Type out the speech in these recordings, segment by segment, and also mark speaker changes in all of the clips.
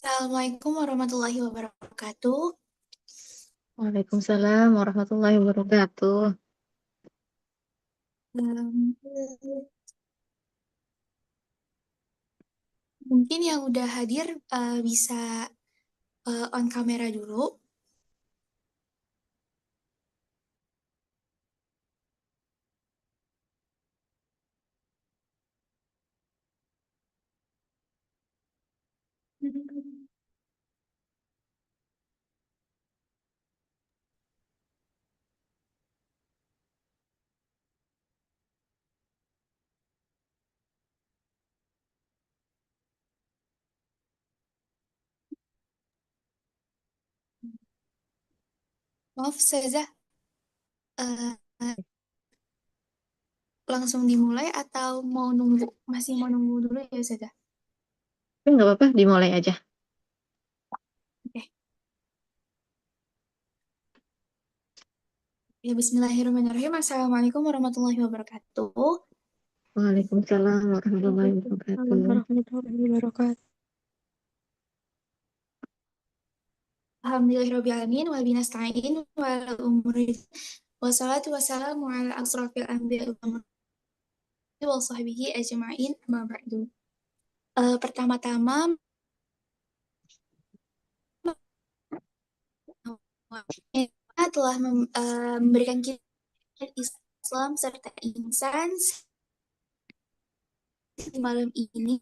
Speaker 1: Assalamualaikum warahmatullahi wabarakatuh.
Speaker 2: Waalaikumsalam warahmatullahi wabarakatuh.
Speaker 1: Em, Mungkin yang udah hadir bisa on kamera dulu. Maaf, Seza, eh, langsung dimulai atau mau nunggu? Masih mau nunggu dulu ya, Seza?
Speaker 2: Tapi nggak apa-apa, dimulai aja.
Speaker 1: Oke. Ya, Bismillahirrahmanirrahim. Assalamualaikum warahmatullahi wabarakatuh.
Speaker 2: Waalaikumsalam warahmatullahi
Speaker 3: Waalaikumsalam
Speaker 2: wabarakatuh.
Speaker 3: warahmatullahi wabarakatuh.
Speaker 1: Alhamdulillahirrahmanirrahim. Wa binasta'in wa ala umuri. Wassalatu wassalamu ala asrafil anbiya wa sahbihi ajma'in. Amma ba'du. Pertama-tama, kita telah memberikan kita Islam serta insan di malam ini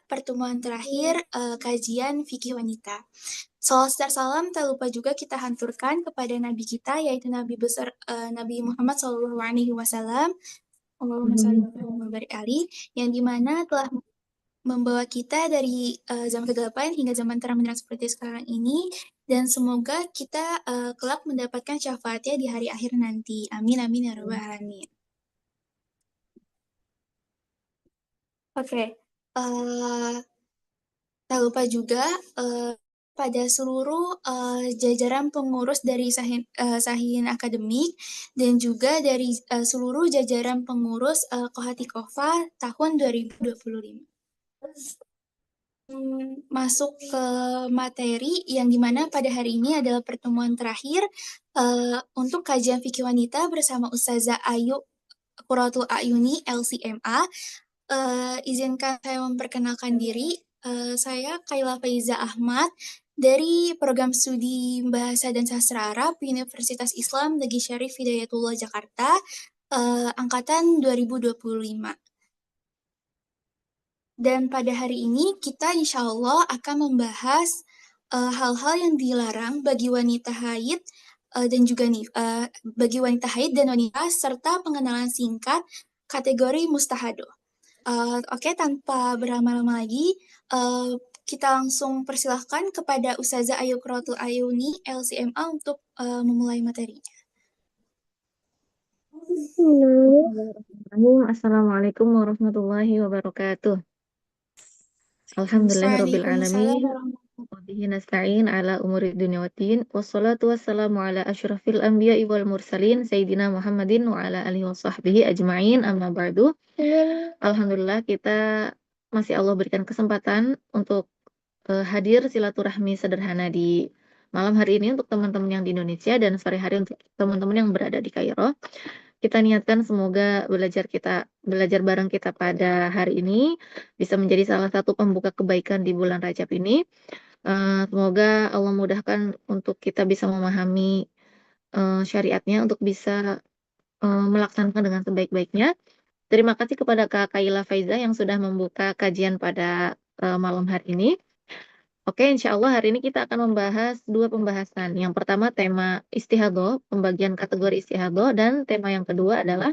Speaker 1: pertemuan terakhir kajian fikih wanita. Salam serta salam tak lupa juga kita hanturkan kepada Nabi kita yaitu Nabi besar Nabi Muhammad SAW. Allahumma shalli wa barik alaihi, yang dimana telah membawa kita dari zaman kegelapan hingga zaman terang benderang seperti sekarang ini, dan semoga kita kelak mendapatkan syafaatnya di hari akhir nanti. Amin amin ya rabbal alamin. Oke, tak lupa juga pada seluruh jajaran pengurus dari Sahin Akademik dan juga dari seluruh jajaran pengurus Kohatikofa tahun 2025. Masuk ke materi yang dimana pada hari ini adalah pertemuan terakhir untuk kajian fikih wanita bersama Ustazah Ayu Qurratul Ayuni LCMA. Izinkan saya memperkenalkan diri. Saya Kaila Faiza Ahmad dari Program Studi Bahasa dan Sastra Arab Universitas Islam Negeri Syarif Hidayatullah Jakarta, angkatan 2025. Dan pada hari ini kita insya Allah akan membahas hal-hal yang dilarang bagi wanita haid dan juga bagi wanita haid dan wanita serta pengenalan singkat kategori mustahadoh. Oke, tanpa berlama-lama lagi, kita langsung persilahkan kepada Ustazah Ayu Qurratul Ayuni LCMA untuk memulai materinya.
Speaker 2: Bismillahirrahmanirrahim. Assalamualaikum warahmatullahi wabarakatuh. Alhamdulillahirabbil
Speaker 1: Waalaikumsalam
Speaker 2: alamin.
Speaker 1: warahmatullahi
Speaker 2: Wa bihi nasta'in ala umuri dunya waddin. Wassalatu wassalamu ala asyrafil anbiya'i wal mursalin sayyidina Muhammadin wa ala alihi washabbihi ajma'in. Amma ba'du. Alhamdulillah kita masih Allah berikan kesempatan untuk hadir silaturahmi sederhana di malam hari ini untuk teman-teman yang di Indonesia dan sore hari untuk teman-teman yang berada di Kairo. Kita niatkan semoga belajar bareng kita pada hari ini bisa menjadi salah satu pembuka kebaikan di bulan Rajab ini. Semoga Allah mudahkan untuk kita bisa memahami syariatnya untuk bisa melaksanakan dengan sebaik-baiknya. Terima kasih kepada Kak Kaila Faiza yang sudah membuka kajian pada malam hari ini. Oke, insya Allah hari ini kita akan membahas dua pembahasan. Yang pertama tema istihadoh, pembagian kategori istihadoh, dan tema yang kedua adalah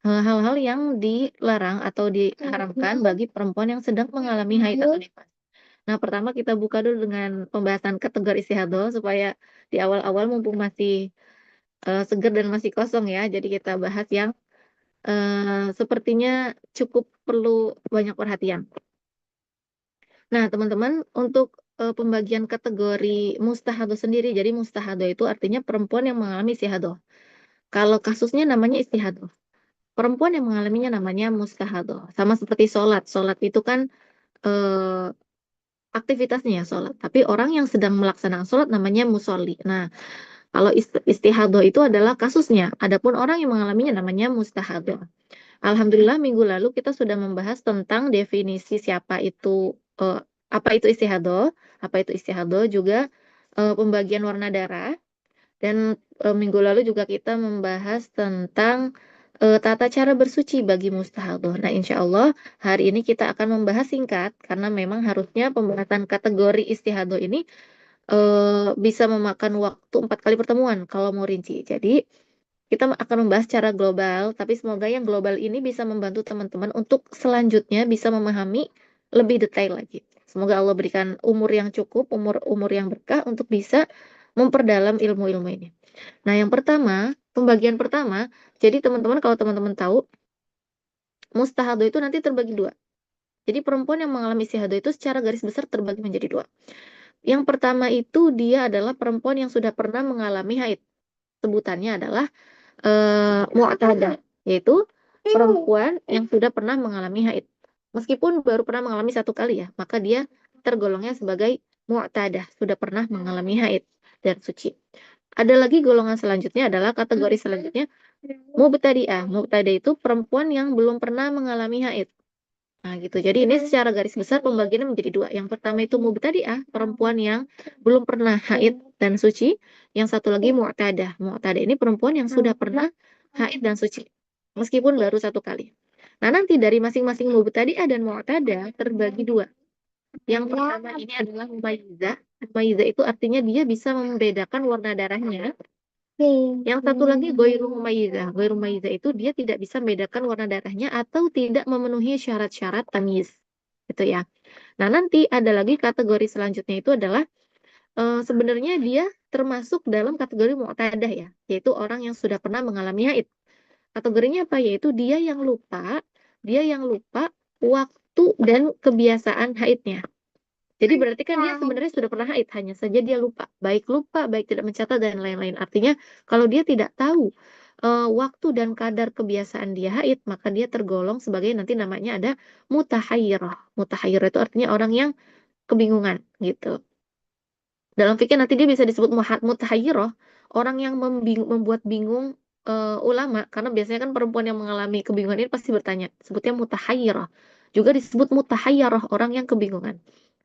Speaker 2: hal-hal yang dilarang atau diharamkan bagi perempuan yang sedang mengalami haid atau nifas. Nah, pertama kita buka dulu dengan pembahasan kategori istihadoh supaya di awal-awal mumpung masih segar dan masih kosong ya. Jadi kita bahas yang sepertinya cukup perlu banyak perhatian. Nah, teman-teman, untuk pembagian kategori mustahadoh sendiri, jadi mustahadoh itu artinya perempuan yang mengalami istihadoh. Kalau kasusnya namanya istihadoh. Perempuan yang mengalaminya namanya mustahadoh. Sama seperti sholat. Sholat itu kan eh, aktivitasnya ya sholat, tapi orang yang sedang melaksanakan sholat namanya musolli. Nah, kalau istihadah itu adalah kasusnya. Adapun orang yang mengalaminya namanya mustahadah. Alhamdulillah minggu lalu kita sudah membahas tentang definisi siapa itu apa itu istihadah, juga pembagian warna darah. Dan minggu lalu juga kita membahas tentang tata cara bersuci bagi mustahadah. Nah, insya Allah hari ini kita akan membahas singkat karena memang harusnya pembahasan kategori istihadah ini bisa memakan waktu 4 kali pertemuan kalau mau rinci. Jadi kita akan membahas secara global, tapi semoga yang global ini bisa membantu teman-teman untuk selanjutnya bisa memahami lebih detail lagi. Semoga Allah berikan umur yang cukup, umur yang berkah untuk bisa memperdalam ilmu-ilmu ini. Nah, yang pertama, pembagian pertama, jadi teman-teman kalau teman-teman tahu, mustahadah itu nanti terbagi dua. Jadi perempuan yang mengalami istihadah itu secara garis besar terbagi menjadi dua. Yang pertama itu dia adalah perempuan yang sudah pernah mengalami haid. Sebutannya adalah mu'tadah, yaitu perempuan yang sudah pernah mengalami haid. Meskipun baru pernah mengalami 1 kali ya, maka dia tergolongnya sebagai mu'tadah, sudah pernah mengalami haid dan suci. Ada lagi golongan selanjutnya adalah kategori selanjutnya mubtadi'ah. Mubtadi'ah itu perempuan yang belum pernah mengalami haid. Nah, gitu. Jadi ini secara garis besar pembagiannya menjadi dua. Yang pertama itu mubtadi'ah, perempuan yang belum pernah haid dan suci. Yang satu lagi mu'tadah. Mu'tadah ini perempuan yang sudah pernah haid dan suci. Meskipun baru 1 kali. Nah, nanti dari masing-masing mubtadi'ah dan mu'tadah terbagi dua. Yang pertama ini adalah mumayyizah. Mumayyizah itu artinya dia bisa membedakan warna darahnya. Yang satu lagi goiru mumayyizah. Goiru mumayyizah itu dia tidak bisa membedakan warna darahnya atau tidak memenuhi syarat-syarat tamyiz. Gitu ya. Nah, nanti ada lagi kategori selanjutnya itu adalah sebenarnya dia termasuk dalam kategori mu'tadah ya, yaitu orang yang sudah pernah mengalami haid. Kategorinya apa? Yaitu dia yang lupa waktu dan kebiasaan haidnya. Jadi berarti kan dia sebenarnya sudah pernah haid, hanya saja dia lupa, baik tidak mencatat dan lain-lain. Artinya kalau dia tidak tahu waktu dan kadar kebiasaan dia haid, maka dia tergolong sebagai nanti namanya ada mutahayyirah. Mutahayyirah itu artinya orang yang kebingungan gitu. Dalam fikih nanti dia bisa disebut mutahayyirah, orang yang membuat bingung ulama, karena biasanya kan perempuan yang mengalami kebingungan ini pasti bertanya, sebutnya mutahayyirah. Juga disebut mutahayyirah, orang yang kebingungan.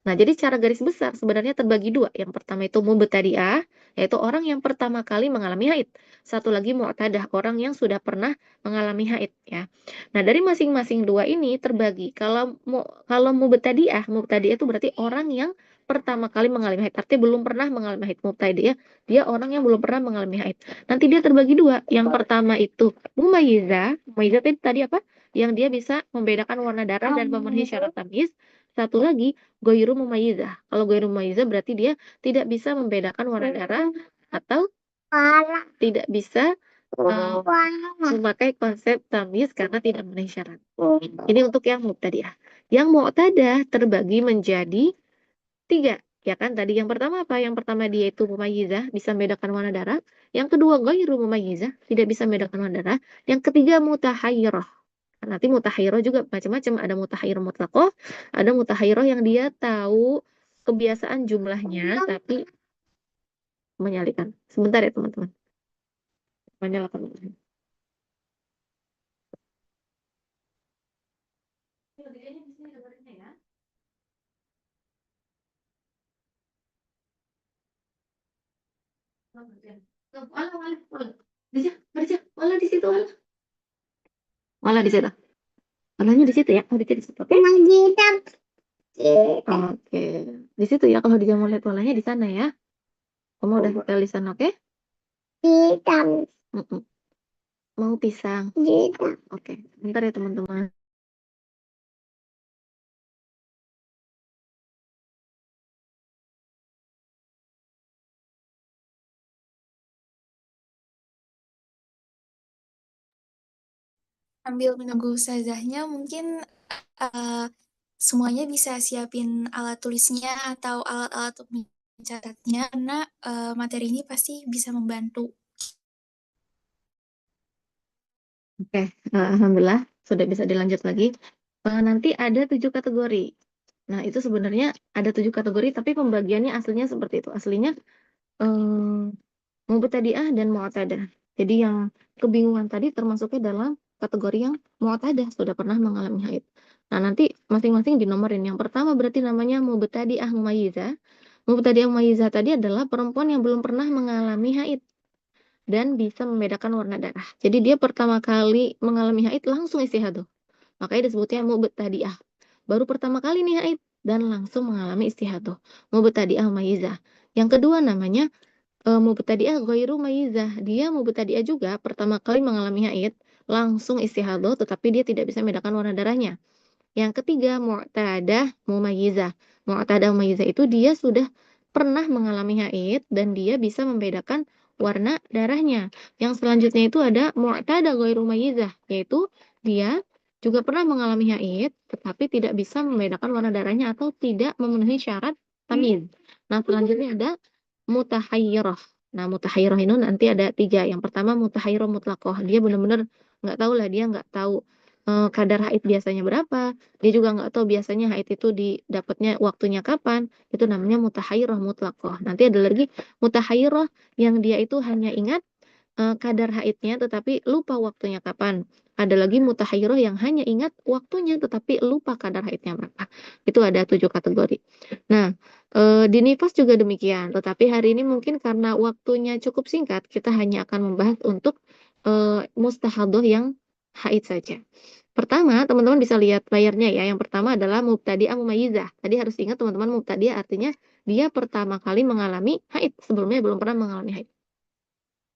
Speaker 2: Nah, jadi secara garis besar sebenarnya terbagi dua. Yang pertama itu mubtadi'ah, yaitu orang yang pertama kali mengalami haid. Satu lagi mu'tadah, orang yang sudah pernah mengalami haid ya. Nah, dari masing-masing dua ini terbagi. Kalau mubtadi'ah itu berarti orang yang pertama kali mengalami haid. Artinya belum pernah mengalami haid. Mubtadi'ah, dia orang yang belum pernah mengalami haid. Nanti dia terbagi dua. Yang pertama itu mumayyizah. Mumayyizah tadi apa? Yang dia bisa membedakan warna darah dan memenuhi syarat tamyiz. Satu lagi goiru mumayyizah. Kalau goiru mumayyizah berarti dia tidak bisa membedakan warna darah atau tidak bisa memakai konsep tamyiz karena tidak memenuhi syarat. Ini untuk yang mubtadi'ah. Yang mu'tadah terbagi menjadi 3. Ya kan tadi yang pertama apa? Yang pertama dia itu mumayyizah, bisa membedakan warna darah. Yang kedua ghairu mumayyizah, tidak bisa membedakan warna darah. Yang ketiga mutahayyirah. Nanti mutahayyirah juga macam-macam. Ada mutahayyirah mutlaqah, ada mutahayyirah yang dia tahu kebiasaan jumlahnya tapi menyalikan. Sebentar ya teman-teman. Menyalakan. Di situ, Wala di situ. Walanya di situ ya. Oh, di situ. Oke. Oke. Di situ ya kalau dia mau lihat walanya di sana ya. Kamu udah hotel di sana, oke? Mm-mm. Mau pisang. Oke. Bentar ya teman-teman.
Speaker 1: Sambil menunggu ustazahnya, mungkin uh, semuanya bisa siapin alat tulisnya atau alat-alat untuk mencatatnya, karena materi ini pasti bisa membantu.
Speaker 2: Oke. Alhamdulillah sudah bisa dilanjut lagi. Nanti ada 7 kategori. Nah, itu sebenarnya ada 7 kategori, tapi pembagiannya aslinya seperti itu. Aslinya eh, mubtadi'ah dan mu'tadah. Jadi yang kebingungan tadi termasuknya dalam kategori yang mu'tadah, sudah pernah mengalami haid. Nah, nanti masing-masing dinomorin. Yang pertama berarti namanya mubtadi'ah mumayyizah. Mubtadi'ah mumayyizah tadi adalah perempuan yang belum pernah mengalami haid dan bisa membedakan warna darah. Jadi dia pertama kali mengalami haid langsung istihadah. Makanya disebutnya mubtadi'ah. Baru pertama kali nih haid dan langsung mengalami istihadah. Mubtadi'ah mumayyizah. Yang kedua namanya mubtadi'ah ghairu mayyizah. Dia mubtadi'ah juga pertama kali mengalami haid, langsung istihadah tetapi dia tidak bisa membedakan warna darahnya. Yang ketiga mu'tadah mumayyizah. Mu'tadah mumayyizah itu dia sudah pernah mengalami haid dan dia bisa membedakan warna darahnya. Yang selanjutnya itu ada mu'tadah ghairu mayyizah, yaitu dia juga pernah mengalami haid tetapi tidak bisa membedakan warna darahnya atau tidak memenuhi syarat tamyiz. Nah, selanjutnya ada mutahayyirah. Nah, mutahayyirah ini nanti ada 3. Yang pertama mutahayyirah mutlaqah. Dia benar-benar nggak tahu lah, dia nggak tahu kadar haid biasanya berapa. Dia juga nggak tahu biasanya haid itu didapatnya waktunya kapan. Itu namanya mutahayyirah mutlaqah. Nanti ada lagi mutahayyirah yang dia itu hanya ingat kadar haidnya tetapi lupa waktunya kapan. Ada lagi mutahayyirah yang hanya ingat waktunya tetapi lupa kadar haidnya berapa. Itu ada 7 kategori. Nah, di nifas juga demikian. Tetapi hari ini mungkin karena waktunya cukup singkat, kita hanya akan membahas untuk mustahadah yang haid saja. Pertama, teman-teman bisa lihat layarnya ya. Yang pertama adalah mubtadi'ah mumayyizah. Tadi harus ingat teman-teman, mubtadi'ah artinya dia pertama kali mengalami haid. Sebelumnya belum pernah mengalami haid.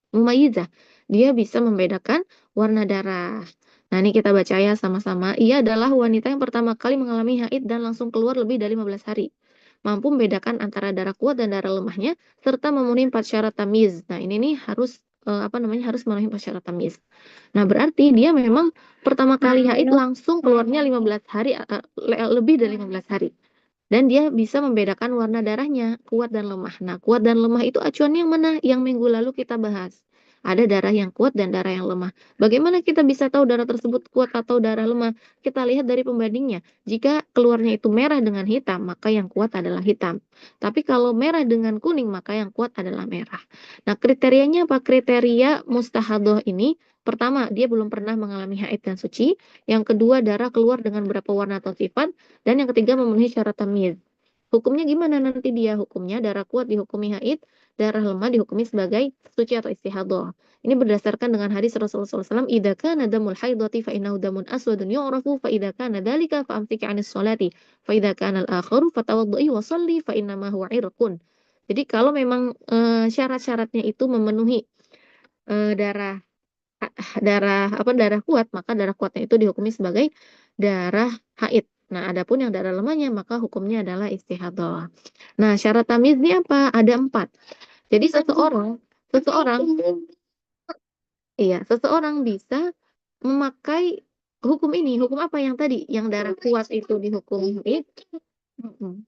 Speaker 2: Mumayyizah, dia bisa membedakan warna darah. Nah, ini kita baca ya sama-sama. Ia adalah wanita yang pertama kali mengalami haid dan langsung keluar lebih dari 15 hari. Mampu membedakan antara darah kuat dan darah lemahnya, serta memenuhi 4 syarat tamyiz. Nah, ini nih harus harus memenuhi 4 syarat tamyiz. Nah, berarti dia memang pertama kali haid langsung keluarnya 15 hari, lebih dari 15 hari. Dan dia bisa membedakan warna darahnya, kuat dan lemah. Nah, kuat dan lemah itu acuannya yang mana? Yang minggu lalu kita bahas. Ada darah yang kuat dan darah yang lemah. Bagaimana kita bisa tahu darah tersebut kuat atau darah lemah? Kita lihat dari pembandingnya. Jika keluarnya itu merah dengan hitam, maka yang kuat adalah hitam. Tapi kalau merah dengan kuning, maka yang kuat adalah merah. Nah, kriterianya apa? Kriteria mustahadoh ini, pertama, dia belum pernah mengalami haid dan suci. Yang kedua, darah keluar dengan berapa warna atau sifat. Dan yang ketiga memenuhi syarat tamyiz. Hukumnya gimana nanti dia? Hukumnya darah kuat dihukumi haid, darah lemah dihukumi sebagai suci atau istihadah. Ini berdasarkan dengan hadis Rasulullah SAW, "Idza kana damul haidati fa innahu damun aswadun yu'rafu fa idza kana dzalika fa amsiki 'anis sholati fa idza kana al-akharu fatawadda'i wa shalli fa innama huwa 'irqun." Jadi kalau memang syarat-syaratnya itu memenuhi darah darah kuat, maka darah kuatnya itu dihukumi sebagai darah haid. Nah, adapun yang darah lemahnya maka hukumnya adalah istihadah. Nah, syarat tamyiz ini apa? Ada 4. Jadi seseorang seseorang bisa memakai hukum ini. Hukum apa yang tadi? Yang darah kuat itu dihukum haid.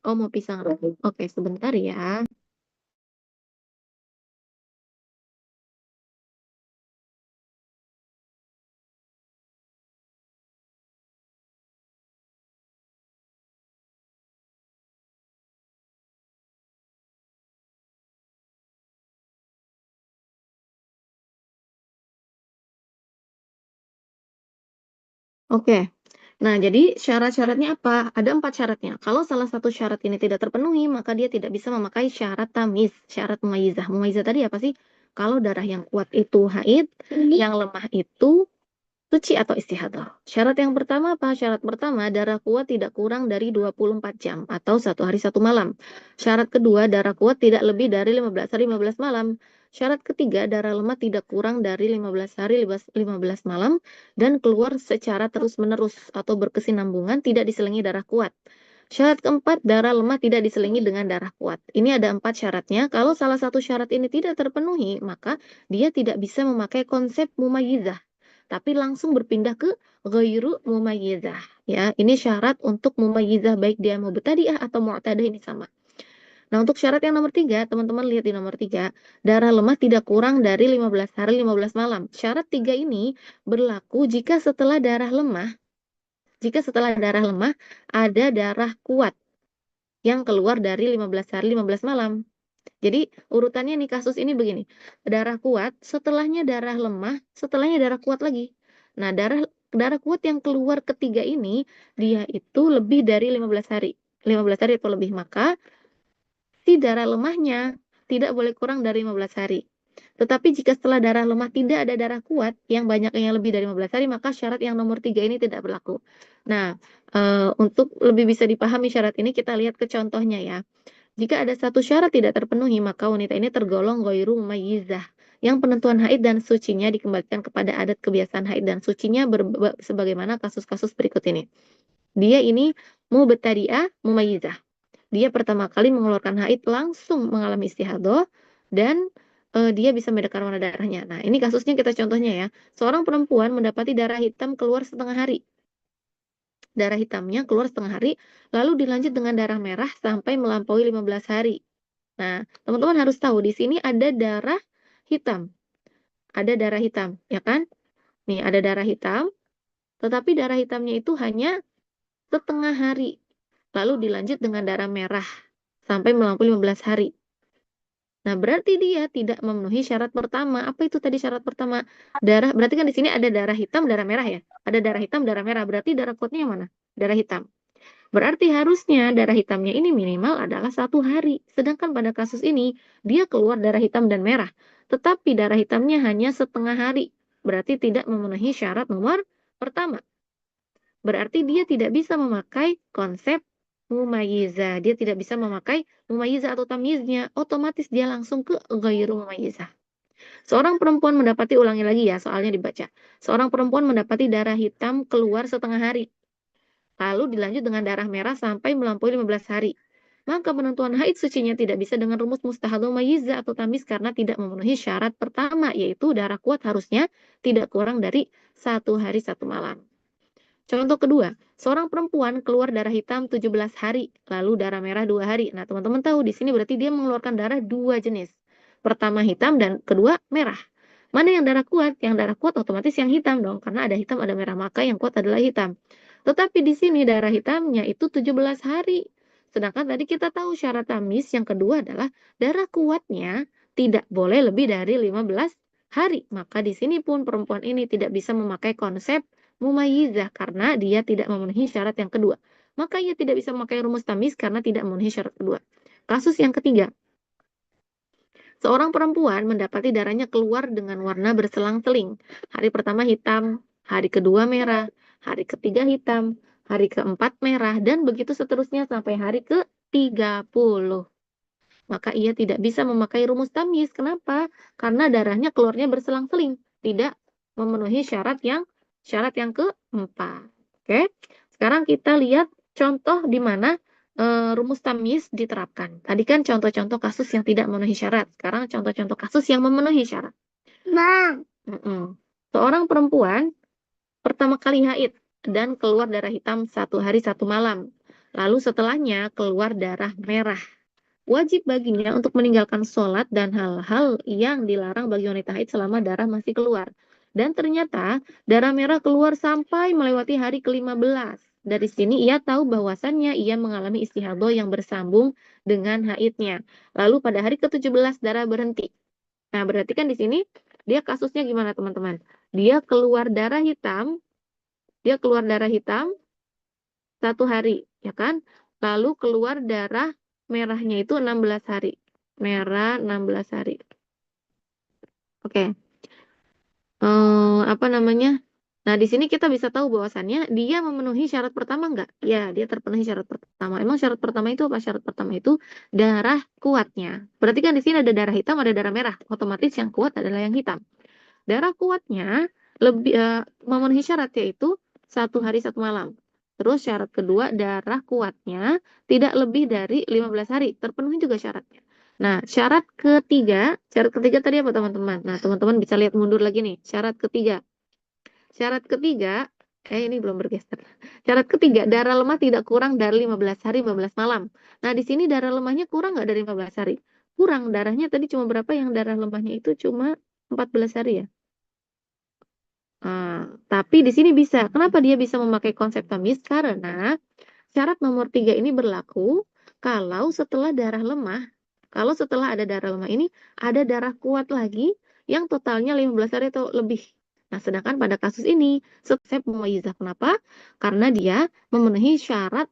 Speaker 2: Oh, mau pisang. Oke, sebentar ya. Oke. Nah, jadi syarat-syaratnya apa? Ada 4 syaratnya. Kalau salah satu syarat ini tidak terpenuhi, maka dia tidak bisa memakai syarat tamyiz, syarat mumayyizah. Mumayyizah tadi apa sih? Kalau darah yang kuat itu haid, yang lemah itu suci atau istihadah. Syarat yang pertama apa? Syarat pertama, darah kuat tidak kurang dari 24 jam atau 1 hari 1 malam. Syarat kedua, darah kuat tidak lebih dari 15 hari 15 malam. Syarat ketiga, darah lemah tidak kurang dari 15 hari 15 malam dan keluar secara terus-menerus atau berkesinambungan, tidak diselingi darah kuat. Syarat keempat, darah lemah tidak diselingi dengan darah kuat. Ini ada 4 syaratnya. Kalau salah satu syarat ini tidak terpenuhi, maka dia tidak bisa memakai konsep mumayyizah, tapi langsung berpindah ke ghairu mumayyizah. Ya, ini syarat untuk mumayyizah baik dia mubtadi'ah atau mu'tadah ini sama. Nah, untuk syarat yang nomor 3, teman-teman lihat di nomor 3, darah lemah tidak kurang dari 15 hari 15 malam. Syarat 3 ini berlaku jika setelah darah lemah ada darah kuat. yang keluar dari 15 hari 15 malam. Jadi urutannya nih kasus ini begini. Darah kuat, setelahnya darah lemah, setelahnya darah kuat lagi. Nah, darah darah kuat yang keluar ketiga ini dia itu lebih dari 15 hari. 15 hari atau lebih, maka si darah lemahnya tidak boleh kurang dari 15 hari. Tetapi jika setelah darah lemah tidak ada darah kuat yang banyak yang lebih dari 15 hari, maka syarat yang nomor 3 ini tidak berlaku. Nah, untuk lebih bisa dipahami syarat ini kita lihat ke contohnya ya. Jika ada satu syarat tidak terpenuhi, maka wanita ini tergolong ghairu mumayyizah, yang penentuan haid dan sucinya dikembalikan kepada adat kebiasaan haid dan sucinya sebagaimana kasus-kasus berikut ini. Dia ini mubtadi'ah mumayyizah. Dia pertama kali mengeluarkan haid langsung mengalami istihadah dan dia bisa membedakan warna darahnya. Nah, ini kasusnya kita contohnya ya. Seorang perempuan mendapati darah hitam keluar setengah hari. Darah hitamnya keluar setengah hari, lalu dilanjut dengan darah merah sampai melampaui 15 hari. Nah, teman-teman harus tahu di sini ada darah hitam. Ada darah hitam, ya kan? Nih, ada darah hitam, tetapi darah hitamnya itu hanya setengah hari. Lalu dilanjut dengan darah merah sampai melampaui 15 hari. Nah, berarti dia tidak memenuhi syarat pertama. Apa itu tadi syarat pertama? Darah, berarti kan di sini ada darah hitam, darah merah ya. Ada darah hitam, darah merah. Berarti darah kuatnya yang mana? Darah hitam. Berarti harusnya darah hitamnya ini minimal adalah 1 hari. Sedangkan pada kasus ini, dia keluar darah hitam dan merah. Tetapi darah hitamnya hanya setengah hari. Berarti tidak memenuhi syarat nomor pertama. Berarti dia tidak bisa memakai konsep mumayyiza. Dia tidak bisa memakai mumayyiza atau tamyiznya. Otomatis dia langsung ke ghairu mumayyiza. Seorang perempuan mendapati, ulangi lagi ya, soalnya dibaca. Seorang perempuan mendapati darah hitam keluar setengah hari. Lalu dilanjut dengan darah merah sampai melampaui 15 hari. Maka penentuan haid sucinya tidak bisa dengan rumus mustahadah mayyiza atau tamis karena tidak memenuhi syarat pertama, yaitu darah kuat harusnya tidak kurang dari 1 hari 1 malam. Contoh kedua, seorang perempuan keluar darah hitam 17 hari, lalu darah merah 2 hari. Nah, teman-teman tahu di sini berarti dia mengeluarkan darah 2 jenis. Pertama hitam dan kedua merah. Mana yang darah kuat? Yang darah kuat otomatis yang hitam dong, karena ada hitam ada merah, maka yang kuat adalah hitam. Tetapi di sini darah hitamnya itu 17 hari. Sedangkan tadi kita tahu syarat tamis yang kedua adalah darah kuatnya tidak boleh lebih dari 15 hari. Maka di sini pun perempuan ini tidak bisa memakai konsep mumayyizah karena dia tidak memenuhi syarat yang kedua. Maka ia tidak bisa memakai rumus tamis karena tidak memenuhi syarat kedua. Kasus yang ketiga, seorang perempuan mendapati darahnya keluar dengan warna berselang-seling. Hari pertama hitam, hari kedua merah, hari ketiga hitam, hari keempat merah, dan begitu seterusnya sampai hari ke-30. Maka ia tidak bisa memakai rumus tamyiz. Kenapa? Karena darahnya keluarnya berselang-seling, tidak memenuhi syarat yang keempat. Oke, sekarang kita lihat contoh di mana rumus tamyiz diterapkan. Tadi kan contoh-contoh kasus yang tidak memenuhi syarat. Sekarang contoh-contoh kasus yang memenuhi syarat. Nah, seorang perempuan pertama kali haid dan keluar darah hitam 1 hari 1 malam. Lalu setelahnya keluar darah merah. Wajib baginya untuk meninggalkan sholat dan hal-hal yang dilarang bagi wanita haid selama darah masih keluar. Dan ternyata darah merah keluar sampai melewati hari ke-15. Dari sini ia tahu bahwasannya ia mengalami istihadah yang bersambung dengan haidnya. Lalu pada hari ke-17 darah berhenti. Nah, berarti kan di sini dia kasusnya gimana teman-teman? Dia keluar darah hitam, dia keluar darah hitam 1 hari, ya kan? Lalu keluar darah merahnya itu 16 hari. Merah 16 hari. Oke. Apa namanya? Nah, di sini kita bisa tahu bahwasannya dia memenuhi syarat pertama enggak? Ya, dia terpenuhi syarat pertama. Emang syarat pertama itu apa? Syarat pertama itu darah kuatnya. Berarti kan di sini ada darah hitam, ada darah merah. Otomatis yang kuat adalah yang hitam. Darah kuatnya lebih memenuhi syarat yaitu 1 hari 1 malam. Terus syarat kedua, darah kuatnya tidak lebih dari 15 hari. Terpenuhi juga syaratnya. Nah, syarat ketiga tadi apa teman-teman? Nah, teman-teman bisa lihat mundur lagi nih. Syarat ketiga. Syarat ketiga, ini belum bergeser. Syarat ketiga, darah lemah tidak kurang dari 15 hari 15 malam. Nah, di sini darah lemahnya kurang nggak dari 15 hari? Kurang, darahnya tadi cuma berapa yang darah lemahnya itu cuma 14 hari ya? Tapi di sini bisa. Kenapa dia bisa memakai konsep tamis? Karena syarat nomor 3 ini berlaku kalau setelah darah lemah, kalau setelah ada darah lemah ini, ada darah kuat lagi yang totalnya 15 hari atau lebih. Nah, sedangkan pada kasus ini, saya mumayizah. Kenapa? Karena dia memenuhi syarat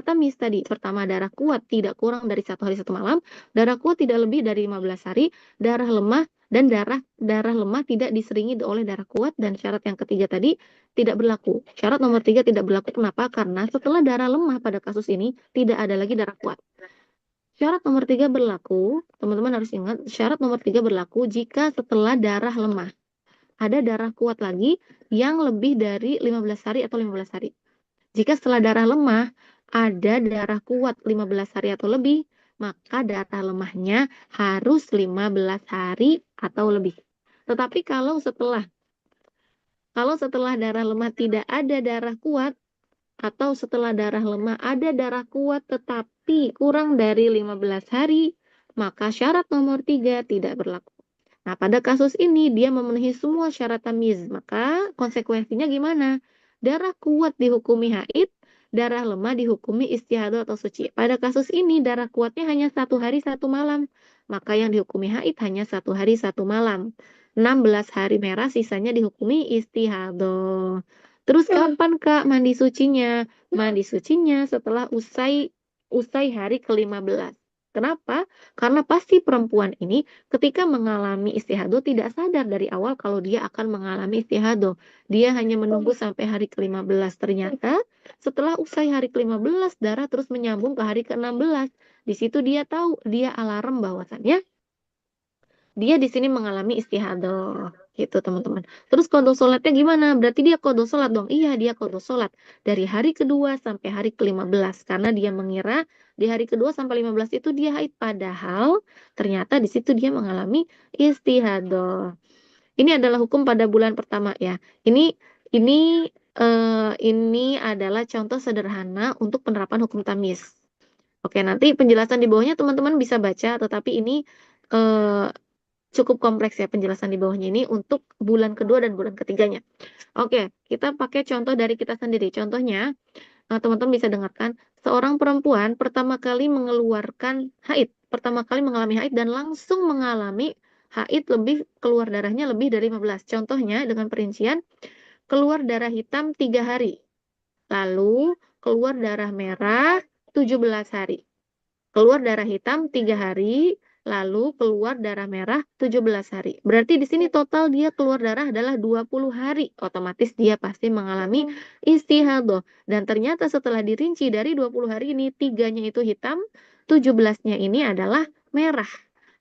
Speaker 2: tamyiz tadi. Pertama, darah kuat tidak kurang dari 1 hari 1 malam, darah kuat tidak lebih dari 15 hari, darah lemah dan darah lemah tidak diseringi oleh darah kuat, dan syarat yang ketiga tadi tidak berlaku. Syarat nomor 3 tidak berlaku. Kenapa? Karena setelah darah lemah pada kasus ini tidak ada lagi darah kuat. Syarat nomor 3 berlaku, teman-teman harus ingat, syarat nomor 3 berlaku jika setelah darah lemah ada darah kuat lagi yang lebih dari 15 hari atau 15 hari. Jika setelah darah lemah ada darah kuat 15 hari atau lebih, maka darah lemahnya harus 15 hari atau lebih. Tetapi kalau setelah darah lemah tidak ada darah kuat, atau setelah darah lemah ada darah kuat tetapi kurang dari 15 hari, maka syarat nomor 3 tidak berlaku. Nah, pada kasus ini dia memenuhi semua syarat tamyiz, maka konsekuensinya gimana? Darah kuat dihukumi haid, darah lemah dihukumi istihadah atau suci. Pada kasus ini darah kuatnya hanya 1 hari 1 malam, maka yang dihukumi haid hanya 1 hari 1 malam. 16 hari merah sisanya dihukumi istihadah. Terus kapan Kak mandi sucinya? Mandi sucinya setelah usai hari ke-15. Kenapa? Karena pasti perempuan ini ketika mengalami istihadah tidak sadar dari awal kalau dia akan mengalami istihadah. Dia hanya menunggu sampai hari ke-15. Ternyata setelah usai hari ke-15 darah terus menyambung ke hari ke-16. Di situ dia tahu, dia alarm bahwasannya dia di sini mengalami istihadah gitu teman-teman. Terus qadha sholatnya gimana? Berarti dia qadha sholat dong. Iya, dia qadha sholat dari hari kedua sampai hari ke-15 karena dia mengira di hari kedua sampai 15 itu dia haid, padahal ternyata di situ dia mengalami istihadah. Ini adalah hukum pada bulan pertama ya. Ini adalah contoh sederhana untuk penerapan hukum tamyiz. Oke, nanti penjelasan di bawahnya teman-teman bisa baca, tetapi ini eh, cukup kompleks ya penjelasan di bawahnya ini untuk bulan kedua dan bulan ketiganya. Oke, kita pakai contoh dari kita sendiri. Contohnya, teman-teman bisa dengarkan, seorang perempuan pertama kali mengeluarkan haid, pertama kali mengalami haid dan langsung mengalami haid keluar darahnya lebih dari 15. Contohnya dengan perincian, keluar darah hitam 3 hari, lalu keluar darah merah 17 hari. Keluar darah hitam 3 hari, lalu keluar darah merah 17 hari. Berarti di sini total dia keluar darah adalah 20 hari. Otomatis dia pasti mengalami istihadah. Dan ternyata setelah dirinci dari 20 hari ini, 3-nya itu hitam, 17-nya ini adalah merah.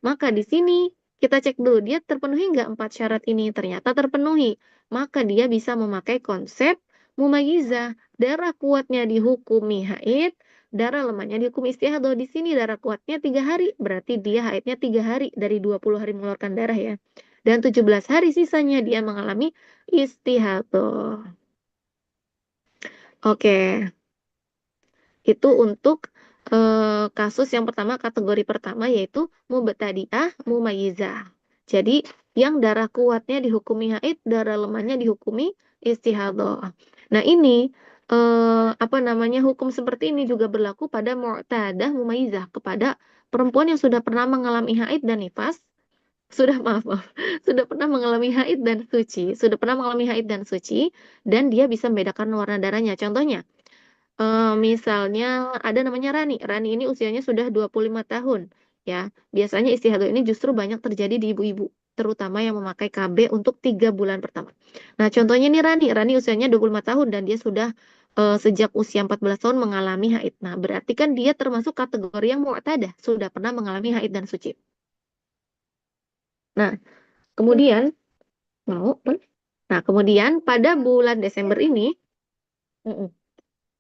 Speaker 2: Maka di sini kita cek dulu, dia terpenuhi nggak 4 syarat ini? Ternyata terpenuhi. Maka dia bisa memakai konsep mumayizah. Darah kuatnya dihukumi haid, darah lemahnya dihukum istihadah. Di sini darah kuatnya 3 hari, berarti dia haidnya 3 hari dari 20 hari mengeluarkan darah ya. Dan 17 hari sisanya dia mengalami istihadah. Oke, itu untuk kasus yang pertama, kategori pertama yaitu mubtadi'ah mumayyizah. Jadi yang darah kuatnya dihukumi haid, darah lemahnya dihukumi istihadah. Nah ini hukum seperti ini juga berlaku pada mu'tadah mumayyizah, kepada perempuan yang sudah pernah mengalami haid dan nifas, sudah pernah mengalami haid dan suci, dan dia bisa membedakan warna darahnya. Contohnya, misalnya ada namanya Rani. Rani ini usianya sudah 25 tahun. Ya, biasanya istihadah ini justru banyak terjadi di ibu-ibu, terutama yang memakai KB untuk 3 bulan pertama. Nah, contohnya ini Rani. Rani usianya 25 tahun dan dia sudah sejak usia 14 tahun mengalami haid. Nah, berarti kan dia termasuk kategori yang mu'tadah, sudah pernah mengalami haid dan suci. Nah, kemudian mau Nah, kemudian pada bulan Desember ini,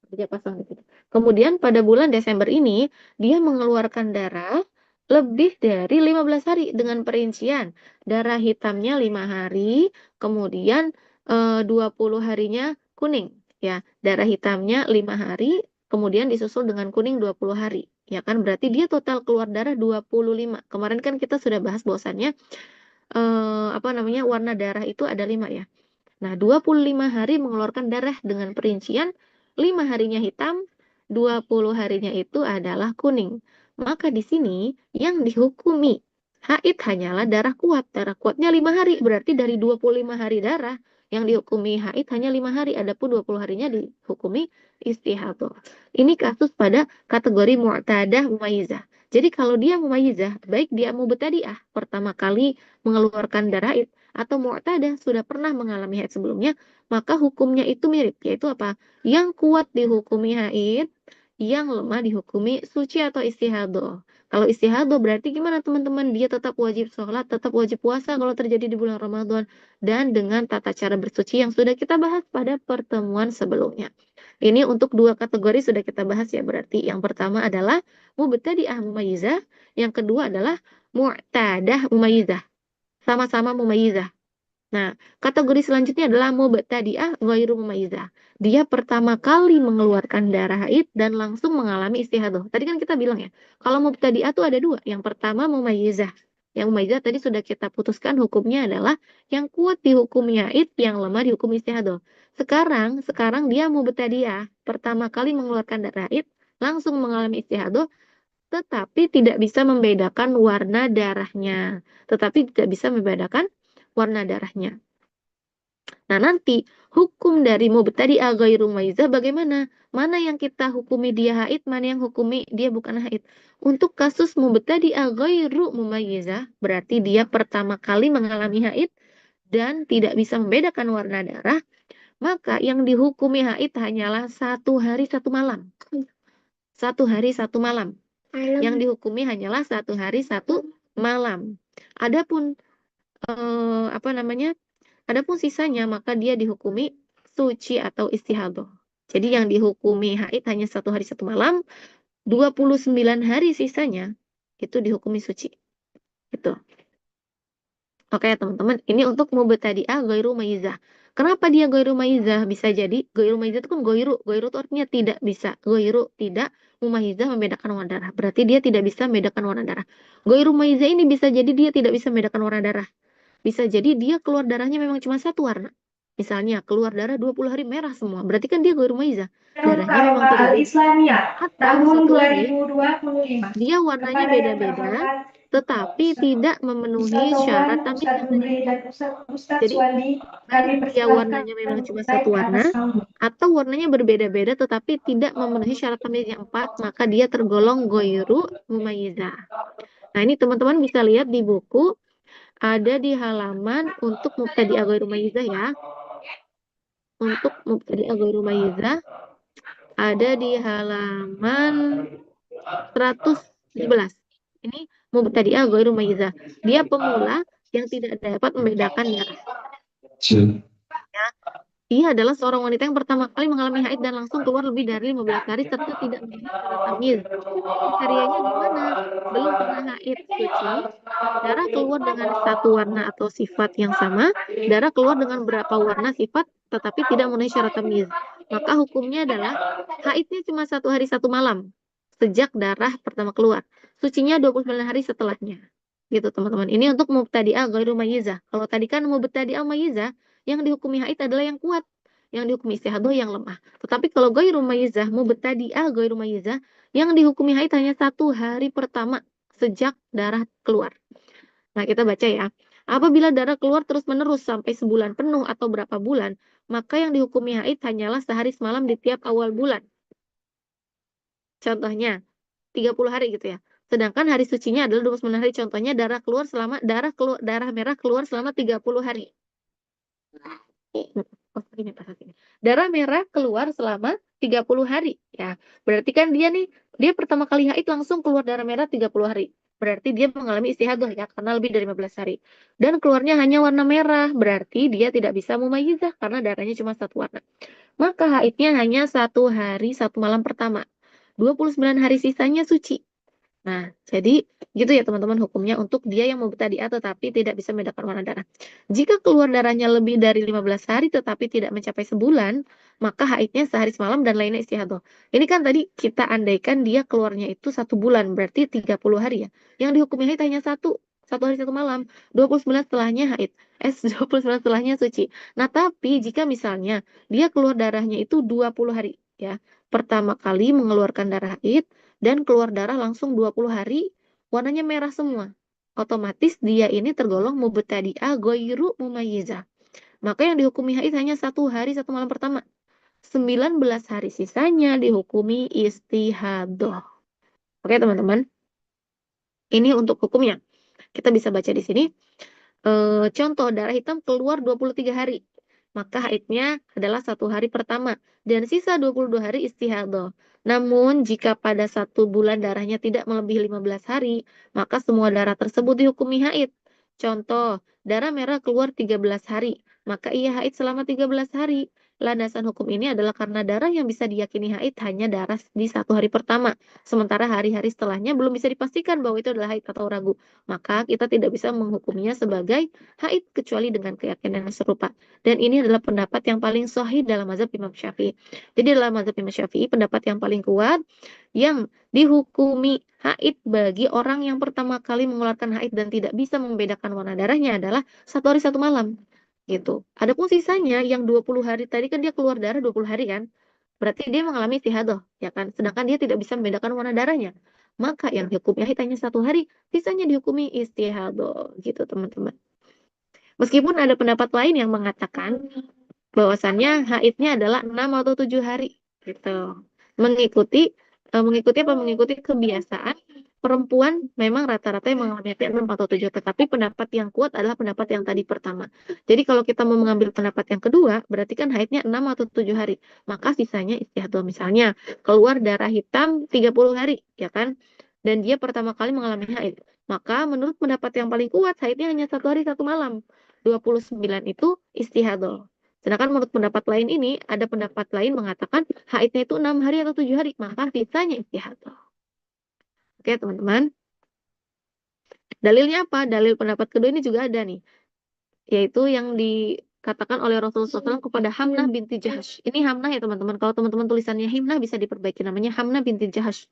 Speaker 2: dia pasang di situ. Kemudian pada bulan Desember ini dia mengeluarkan darah lebih dari 15 hari dengan perincian darah hitamnya 5 hari, kemudian 20 harinya kuning ya. Darah hitamnya 5 hari, kemudian disusul dengan kuning 20 hari. Ya kan berarti dia total keluar darah 25. Kemarin kan kita sudah bahas bahwasannya warna darah itu ada 5 ya. Nah, 25 hari mengeluarkan darah dengan perincian 5 harinya hitam, 20 harinya itu adalah kuning. Maka di sini yang dihukumi haid hanyalah darah kuat. Darah kuatnya 5 hari, berarti dari 25 hari darah yang dihukumi haid hanya 5 hari, adapun 20 harinya dihukumi istihadah. Ini kasus pada kategori mu'tadah mumayyizah. Jadi kalau dia mumayyizah, baik dia mubtadi'ah pertama kali mengeluarkan darah haid atau mu'tadah sudah pernah mengalami haid sebelumnya, maka hukumnya itu mirip, yaitu apa? Yang kuat dihukumi haid, yang lemah dihukumi suci atau istihadah. Kalau istihadah berarti gimana teman-teman? Dia tetap wajib sholat, tetap wajib puasa kalau terjadi di bulan Ramadan. Dan dengan tata cara bersuci yang sudah kita bahas pada pertemuan sebelumnya. Ini untuk dua kategori sudah kita bahas ya. Berarti yang pertama adalah mubtadi'ah mumayyizah. Yang kedua adalah mu'tadah mumayyizah. Sama-sama mumayyizah. Nah, kategori selanjutnya adalah mubtadi'ah ghairu mumayyizah. Dia pertama kali mengeluarkan darah haid dan langsung mengalami istihadah. Tadi kan kita bilang ya, kalau mubtadi'ah tuh ada dua. Yang pertama mumayyizah. Yang mumayyizah tadi sudah kita putuskan hukumnya adalah yang kuat dihukumi haid, yang lemah dihukum istihadah. Sekarang dia mubtadi'ah, pertama kali mengeluarkan darah haid, langsung mengalami istihadah, tetapi tidak bisa membedakan warna darahnya. Tetapi tidak bisa membedakan warna darahnya. Nah, nanti hukum dari mubtadi'ah ghairu mumayyizah bagaimana? Mana yang kita hukumi dia haid, mana yang hukumi dia bukan haid. Untuk kasus mubtadi'ah ghairu mumayyizah, berarti dia pertama kali mengalami haid dan tidak bisa membedakan warna darah, maka yang dihukumi haid hanyalah 1 hari 1 malam. 1 hari 1 malam. Yang dihukumi hanyalah 1 hari 1 malam. Adapun apa namanya? Adapun sisanya maka dia dihukumi suci atau istihadah. Jadi yang dihukumi haid hanya 1 hari 1 malam, 29 hari sisanya itu dihukumi suci. Gitu. Oke teman-teman, ini untuk mubtadi'ah ghairu mumayyizah. Kenapa dia ghairu mumayyizah? Bisa jadi ghairu mumayyizah itu kan ghairu. Ghairu itu artinya tidak bisa. Ghairu tidak, mumayyizah membedakan warna darah. Berarti dia tidak bisa membedakan warna darah. Ghairu mumayyizah ini bisa jadi dia tidak bisa membedakan warna darah. Bisa jadi dia keluar darahnya memang cuma satu warna. Misalnya keluar darah 20 hari merah semua. Berarti kan dia ghairu mumayyizah. Darahnya memang tidak beda.
Speaker 3: Islamia
Speaker 2: Atau
Speaker 3: tahun
Speaker 2: satu lagi,
Speaker 3: 2025.
Speaker 2: dia warnanya
Speaker 3: Kepada yang
Speaker 2: beda-beda,
Speaker 3: terhormat
Speaker 2: tetapi tidak memenuhi
Speaker 3: Ustaz
Speaker 2: syarat
Speaker 3: Sowan,
Speaker 2: tamyiz
Speaker 3: Ustaz
Speaker 2: yang tadi.
Speaker 3: Umri, dan Ustaz
Speaker 2: Jadi,
Speaker 3: Suwandi,
Speaker 2: baik
Speaker 3: kami
Speaker 2: dia
Speaker 3: persilahkan
Speaker 2: warnanya memang cuma
Speaker 3: naik
Speaker 2: satu
Speaker 3: ke
Speaker 2: warna,
Speaker 3: atas panggung.
Speaker 2: atau warnanya berbeda-beda tetapi tidak memenuhi syarat tamyiz yang 4, maka dia tergolong ghairu mumayyizah. Nah, ini teman-teman bisa lihat di buku, ada di halaman untuk mubtadi'ah ghairu mumayyizah ya. Untuk mubtadi'ah ghairu mumayyizah ada di halaman 117. Ini mubtadi'ah ghairu mumayyizah. Dia pemula yang tidak dapat membedakan darah. Ya. Dia adalah seorang wanita yang pertama kali mengalami haid dan langsung keluar lebih dari 15 hari serta tidak memenuhi syarat tamyiz. Kriterianya gimana? Belum pernah haid suci, darah keluar dengan satu warna atau sifat yang sama, darah keluar dengan berapa warna sifat tetapi tidak memenuhi syarat tamyiz. Maka hukumnya adalah haidnya cuma 1 hari 1 malam sejak darah pertama keluar. Sucinya 29 hari setelahnya. Gitu teman-teman. Ini untuk mubtadi'ah ghairu mumayyizah. Kalau tadi kan mubtadi'ah mumayyizah, yang dihukumi haid adalah yang kuat, yang dihukumi istihadah yang lemah. Tetapi kalau ghairu mumayyizah, mubtadi'ah ghairu mumayyizah, yang dihukumi haid hanya 1 hari pertama sejak darah keluar. Nah, kita baca ya. Apabila darah keluar terus-menerus sampai sebulan penuh atau berapa bulan, maka yang dihukumi haid hanyalah sehari semalam di tiap awal bulan. Contohnya, 30 hari gitu ya. Sedangkan hari sucinya adalah 29 hari. Contohnya darah merah keluar selama 30 hari. Darah merah keluar selama 30 hari ya. Berarti kan dia pertama kali haid langsung keluar darah merah 30 hari. Berarti dia mengalami istihadah ya karena lebih dari 15 hari. Dan keluarnya hanya warna merah, berarti dia tidak bisa mumayyizah karena darahnya cuma satu warna. Maka haidnya hanya 1 hari 1 malam pertama. 29 hari sisanya suci. Nah, jadi gitu ya teman-teman hukumnya untuk dia yang mubtadi'ah tetapi tidak bisa membedakan warna darah. Jika keluar darahnya lebih dari 15 hari tetapi tidak mencapai sebulan, maka haidnya sehari semalam dan lainnya istihadah. Ini kan tadi kita andaikan dia keluarnya itu 1 bulan, berarti 30 hari ya. Yang dihukumi haid hanya 1 hari 1 malam. 29 setelahnya haid. 29 setelahnya suci. Nah, tapi jika misalnya dia keluar darahnya itu 20 hari ya. pertama kali mengeluarkan darah haid dan keluar darah langsung 20 hari, warnanya merah semua. Otomatis dia ini tergolong mubtadi'ah ghairu mumayyizah. Maka yang dihukumi haid hanya 1 hari 1 malam pertama. 19 hari sisanya dihukumi istihadah. Oke teman-teman, ini untuk hukumnya. Kita bisa baca di sini. Contoh, darah hitam keluar 23 hari. Maka haidnya adalah 1 hari pertama. Dan sisa 22 hari istihadah. Namun, jika pada 1 bulan darahnya tidak melebihi 15 hari, maka semua darah tersebut dihukumi haid. Contoh, darah merah keluar 13 hari. Maka ia haid selama 13 hari. Landasan hukum ini adalah karena darah yang bisa diyakini haid hanya darah di 1 hari pertama. Sementara hari-hari setelahnya belum bisa dipastikan bahwa itu adalah haid atau ragu. Maka kita tidak bisa menghukumnya sebagai haid kecuali dengan keyakinan yang serupa. Dan ini adalah pendapat yang paling sahih dalam mazhab Imam Syafi'i. Jadi dalam mazhab Imam Syafi'i pendapat yang paling kuat yang dihukumi haid bagi orang yang pertama kali mengeluarkan haid dan tidak bisa membedakan warna darahnya adalah 1 hari 1 malam. Gitu. Adapun sisanya yang 20 hari tadi kan dia keluar darah 20 hari kan. Berarti dia mengalami istihadah, ya kan? Sedangkan dia tidak bisa membedakan warna darahnya. Maka yang dihukumnya haid hanya 1 hari, sisanya dihukumi istihadah, gitu teman-teman. Meskipun ada pendapat lain yang mengatakan bahwasannya haidnya adalah 6 atau 7 hari, gitu. Mengikuti kebiasaan perempuan memang rata-rata yang mengalami haid 6 atau 7, tetapi pendapat yang kuat adalah pendapat yang tadi pertama. Jadi kalau kita mau mengambil pendapat yang kedua, berarti kan haidnya 6 atau 7 hari. Maka sisanya istihadah. Misalnya, keluar darah hitam 30 hari, ya kan? Dan dia pertama kali mengalami haid. Maka menurut pendapat yang paling kuat, haidnya hanya 1 hari 1 malam. 29 itu istihadah. Sedangkan menurut pendapat lain ini, ada pendapat lain mengatakan haidnya itu 6 hari atau 7 hari, maka sisanya istihadah. Oke teman-teman. Dalilnya apa? Dalil pendapat kedua ini juga ada nih. Yaitu yang dikatakan oleh Rasulullah SAW kepada Hamnah binti Jahash. Ini Hamnah ya teman-teman. Kalau teman-teman tulisannya Himnah bisa diperbaiki. Namanya Hamnah binti Jahash.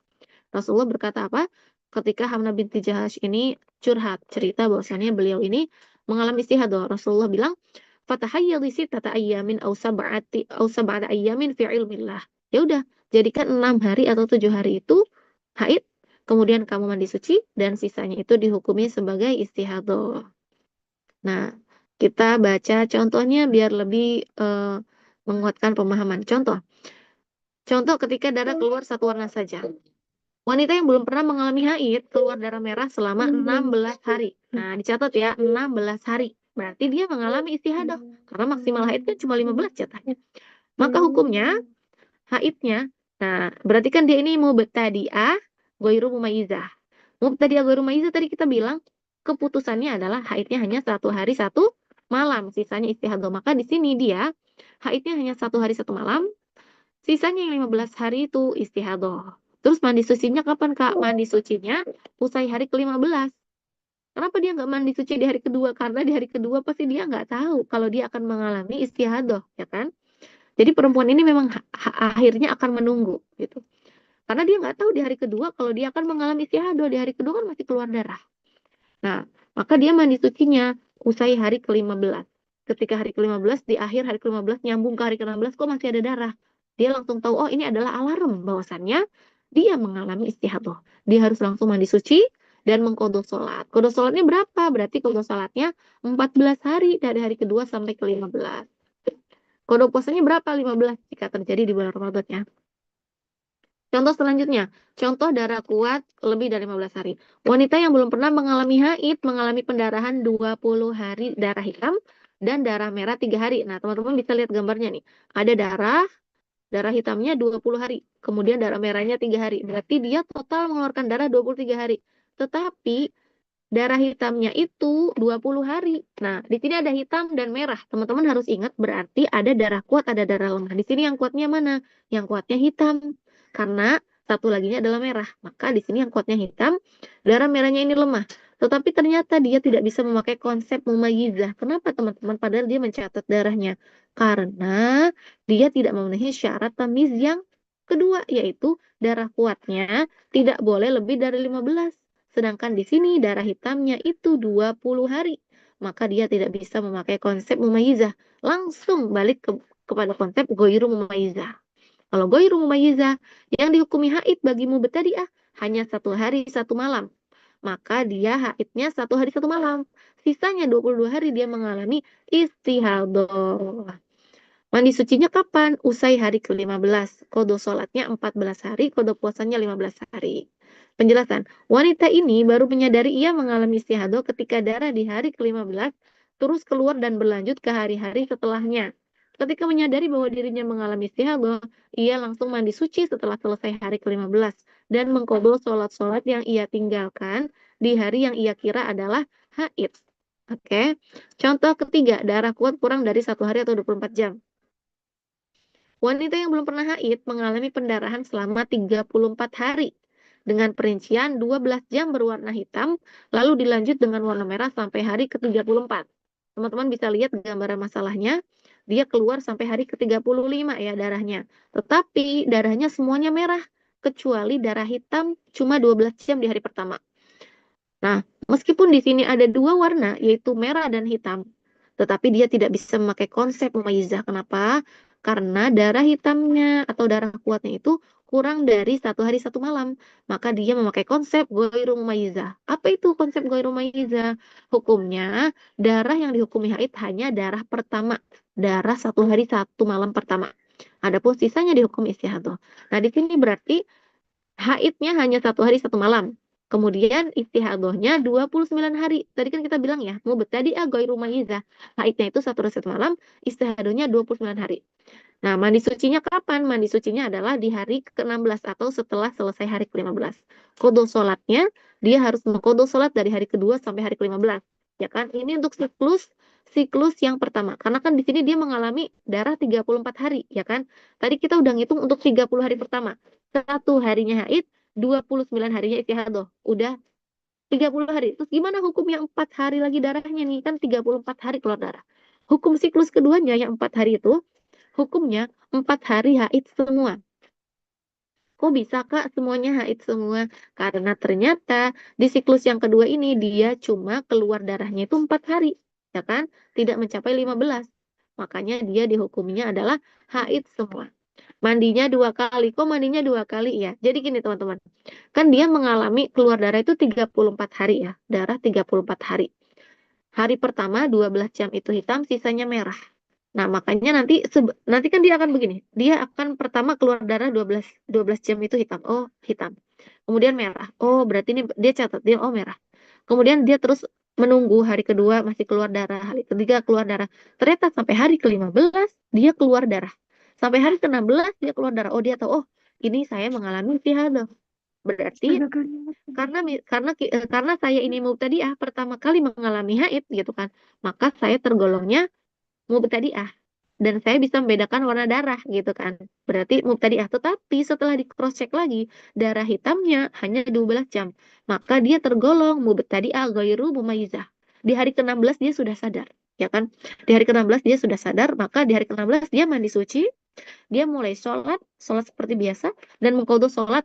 Speaker 2: Rasulullah berkata apa? Ketika Hamnah binti Jahash ini curhat, cerita bahwasannya beliau ini mengalami istihadah. Rasulullah bilang, "Fatahayyadhi sittata ayyamin aw sab'ata ayyamin fi ilmillah." Ya udah, jadikan 6 hari atau 7 hari itu haid, kemudian kamu mandi suci dan sisanya itu dihukumi sebagai istihadah. Nah, kita baca contohnya biar lebih menguatkan pemahaman. Contoh ketika darah keluar satu warna saja. Wanita yang belum pernah mengalami haid keluar darah merah selama 16 hari. Nah, dicatat ya, 16 hari. Berarti dia mengalami istihadah. Karena maksimal haid kan cuma 15 jatahnya. Maka hukumnya, haidnya, nah berarti kan dia ini mubtadi'ah ghairu mumayyizah. Mubtadi'ah ghairu mumayyizah tadi kita bilang, keputusannya adalah haidnya hanya 1 hari 1 malam. Sisanya istihadah. Maka di sini dia, haidnya hanya 1 hari 1 malam. Sisanya yang 15 hari itu istihadah. Terus mandi sucinya kapan Kak? Mandi sucinya usai hari ke-15. Kenapa dia nggak mandi suci di hari kedua? Karena di hari kedua pasti dia nggak tahu kalau dia akan mengalami istihadah, ya kan? Jadi perempuan ini memang akhirnya akan menunggu, gitu. Karena dia nggak tahu di hari kedua kalau dia akan mengalami istihadah. Di hari kedua kan masih keluar darah. Nah, maka dia mandi sucinya usai hari ke-15. Ketika hari ke-15, di akhir hari ke-15 nyambung ke hari ke-16 kok masih ada darah. Dia langsung tahu, oh ini adalah alarm bahwasannya dia mengalami istihadah. Dia harus langsung mandi suci dan mengqadha sholat. Qadha sholatnya berapa? Berarti qadha sholatnya 14 hari dari hari kedua sampai ke-15. Qadha puasanya berapa? 15 jika terjadi di bulan Ramadan ya. Contoh selanjutnya, contoh darah kuat lebih dari 15 hari. Wanita yang belum pernah mengalami haid, mengalami pendarahan 20 hari darah hitam, dan darah merah 3 hari. Nah, teman-teman bisa lihat gambarnya nih. Ada darah hitamnya 20 hari, kemudian darah merahnya 3 hari. Berarti dia total mengeluarkan darah 23 hari. Tetapi darah hitamnya itu 20 hari. Nah, di sini ada hitam dan merah. Teman-teman harus ingat berarti ada darah kuat, ada darah lemah. Di sini yang kuatnya mana? Yang kuatnya hitam. Karena satu laginya adalah merah. Maka di sini yang kuatnya hitam, darah merahnya ini lemah. Tetapi ternyata dia tidak bisa memakai konsep mumayyizah. Kenapa teman-teman? Padahal dia mencatat darahnya. Karena dia tidak memenuhi syarat tamyiz yang kedua, yaitu darah kuatnya tidak boleh lebih dari 15. Sedangkan di sini darah hitamnya itu 20 hari. Maka dia tidak bisa memakai konsep mumayyizah. Langsung balik kepada konsep ghairu mumayyizah. Kalau ghairu mumayyizah, yang dihukumi haid bagi mubtadi'ah hanya 1 hari 1 malam. Maka dia haidnya 1 hari 1 malam. Sisanya 22 hari dia mengalami istihadah. Mandi sucinya kapan? Usai hari ke-15. Qadha sholatnya 14 hari, qadha puasanya 15 hari. Penjelasan. Wanita ini baru menyadari ia mengalami istihadah ketika darah di hari ke-15 terus keluar dan berlanjut ke hari-hari setelahnya. Ketika menyadari bahwa dirinya mengalami istihadah, ia langsung mandi suci setelah selesai hari ke-15 dan mengqadha sholat-sholat yang ia tinggalkan di hari yang ia kira adalah haid. Oke. Contoh ketiga, darah kuat kurang dari 1 hari atau 24 jam. Wanita yang belum pernah haid mengalami pendarahan selama 34 hari dengan perincian 12 jam berwarna hitam, lalu dilanjut dengan warna merah sampai hari ke-34. Teman-teman bisa lihat gambaran masalahnya, dia keluar sampai hari ke-35 ya darahnya. Tetapi darahnya semuanya merah, kecuali darah hitam cuma 12 jam di hari pertama. Nah, meskipun di sini ada 2 warna, yaitu merah dan hitam, tetapi dia tidak bisa memakai konsep mumayyizah. Kenapa? Karena darah hitamnya atau darah kuatnya itu kurang dari 1 hari 1 malam. Maka dia memakai konsep ghairu mumayyizah. Apa itu konsep ghairu mumayyizah? Hukumnya, darah yang dihukumi haid hanya darah pertama. Darah 1 hari 1 malam pertama. Adapun sisanya dihukum istihadah. Nah, di sini berarti haidnya hanya 1 hari 1 malam. Kemudian istihadahnya 29 hari. Tadi kan kita bilang ya, mubtadi'ah ghairu mumayyizah. Haidnya itu 1 hari 1 malam, istihadahnya 29 hari. Nah, mandi sucinya kapan? Mandi sucinya adalah di hari ke-16 atau setelah selesai hari ke-15. Qadha sholatnya, dia harus mengqadha sholat dari hari kedua sampai hari ke-15. Ya kan? Ini untuk siklus yang pertama. Karena kan di sini dia mengalami darah 34 hari, ya kan? Tadi kita udah ngitung untuk 30 hari pertama. 1 harinya haid, 29 harinya istihadah. Udah 30 hari. Terus gimana hukumnya 4 hari lagi darahnya nih? Kan 34 hari keluar darah. Hukum siklus keduanya yang 4 hari itu, hukumnya 4 hari haid semua. Kok bisa Kak semuanya haid semua? Karena ternyata di siklus yang kedua ini dia cuma keluar darahnya itu 4 hari. Ya kan? Tidak mencapai 15. Makanya dia dihukumnya adalah haid semua. Mandinya 2 kali. Kok mandinya 2 kali ya? Jadi gini teman-teman. Kan dia mengalami keluar darah itu 34 hari ya. Darah 34 hari. Hari pertama 12 jam itu hitam, sisanya merah. Nah, makanya nanti kan dia akan begini. Dia akan pertama keluar darah 12 jam itu hitam. Oh, hitam. Kemudian merah. Oh, berarti ini dia catat dia oh merah. Kemudian dia terus menunggu hari kedua masih keluar darah, hari ketiga keluar darah. Ternyata sampai hari ke-15 dia keluar darah. Sampai hari ke-16 dia keluar darah. Oh, dia tahu oh, ini saya mengalami istihadah. Berarti karena saya ini mubtadi'ah pertama kali mengalami haid gitu kan. Maka saya tergolongnya mubtadi'ah dan saya bisa membedakan warna darah gitu kan. Berarti mubtadi'ah. Tetapi setelah di cross check lagi, darah hitamnya hanya 12 jam. Maka dia tergolong mubtadi'ah ghairu mumayyizah. Di hari ke-16 dia sudah sadar, ya kan? Di hari ke-16 dia sudah sadar, maka di hari ke-16 dia mandi suci, dia mulai sholat seperti biasa dan mengqadha sholat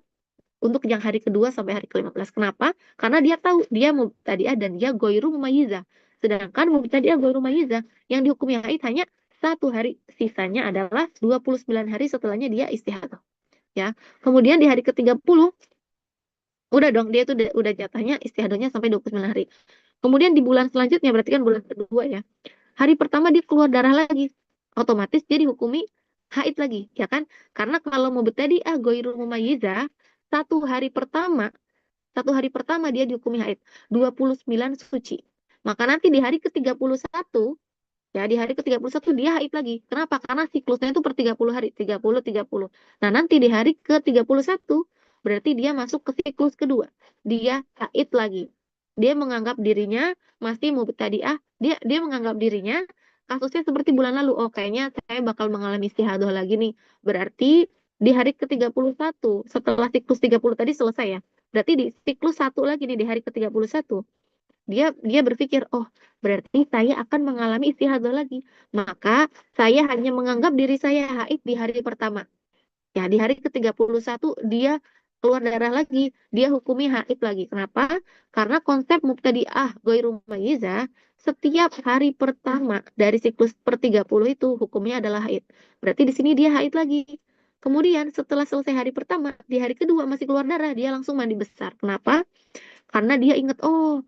Speaker 2: untuk yang hari kedua sampai hari ke-15. Kenapa? Karena dia tahu dia mubtadi'ah dan dia ghairu mumayyizah. Sedangkan mubtadi'ah ghairu mumayyizah yang dihukumi haid hanya 1 hari, sisanya adalah 29 hari setelahnya dia istihadah. Ya. Kemudian di hari ke-30 udah dong dia itu udah jatahnya istihadahnya sampai 29 hari. Kemudian di bulan selanjutnya berarti kan bulan kedua ya. Hari pertama dia keluar darah lagi. Otomatis dia dihukumi haid lagi, ya kan? Karena kalau mubtadi'ah ghairu mumayyizah, 1 hari pertama dia dihukumi haid, 29 suci. Maka nanti di hari ke-31, ya di hari ke-31 dia haid lagi. Kenapa? Karena siklusnya itu per 30 hari, 30 30. Nah, nanti di hari ke-31 berarti dia masuk ke siklus kedua. Dia haid lagi. Dia menganggap dirinya masih mubtadi'ah, dia menganggap dirinya kasusnya seperti bulan lalu. Oh, kayaknya saya bakal mengalami istihadah lagi nih. Berarti di hari ke-31 setelah siklus 30 tadi selesai ya. Berarti di siklus 1 lagi nih di hari ke-31 dia berpikir, oh berarti saya akan mengalami istihadah lagi. Maka saya hanya menganggap diri saya haid di hari pertama. Ya, di hari ke-31 dia keluar darah lagi, dia hukumi haid lagi. Kenapa? Karena konsep mubtadi'ah ghairu mumayyizah, setiap hari pertama dari siklus per 30 itu hukumnya adalah haid. Berarti di sini dia haid lagi. Kemudian setelah selesai hari pertama, di hari kedua masih keluar darah, dia langsung mandi besar. Kenapa? Karena dia ingat, oh,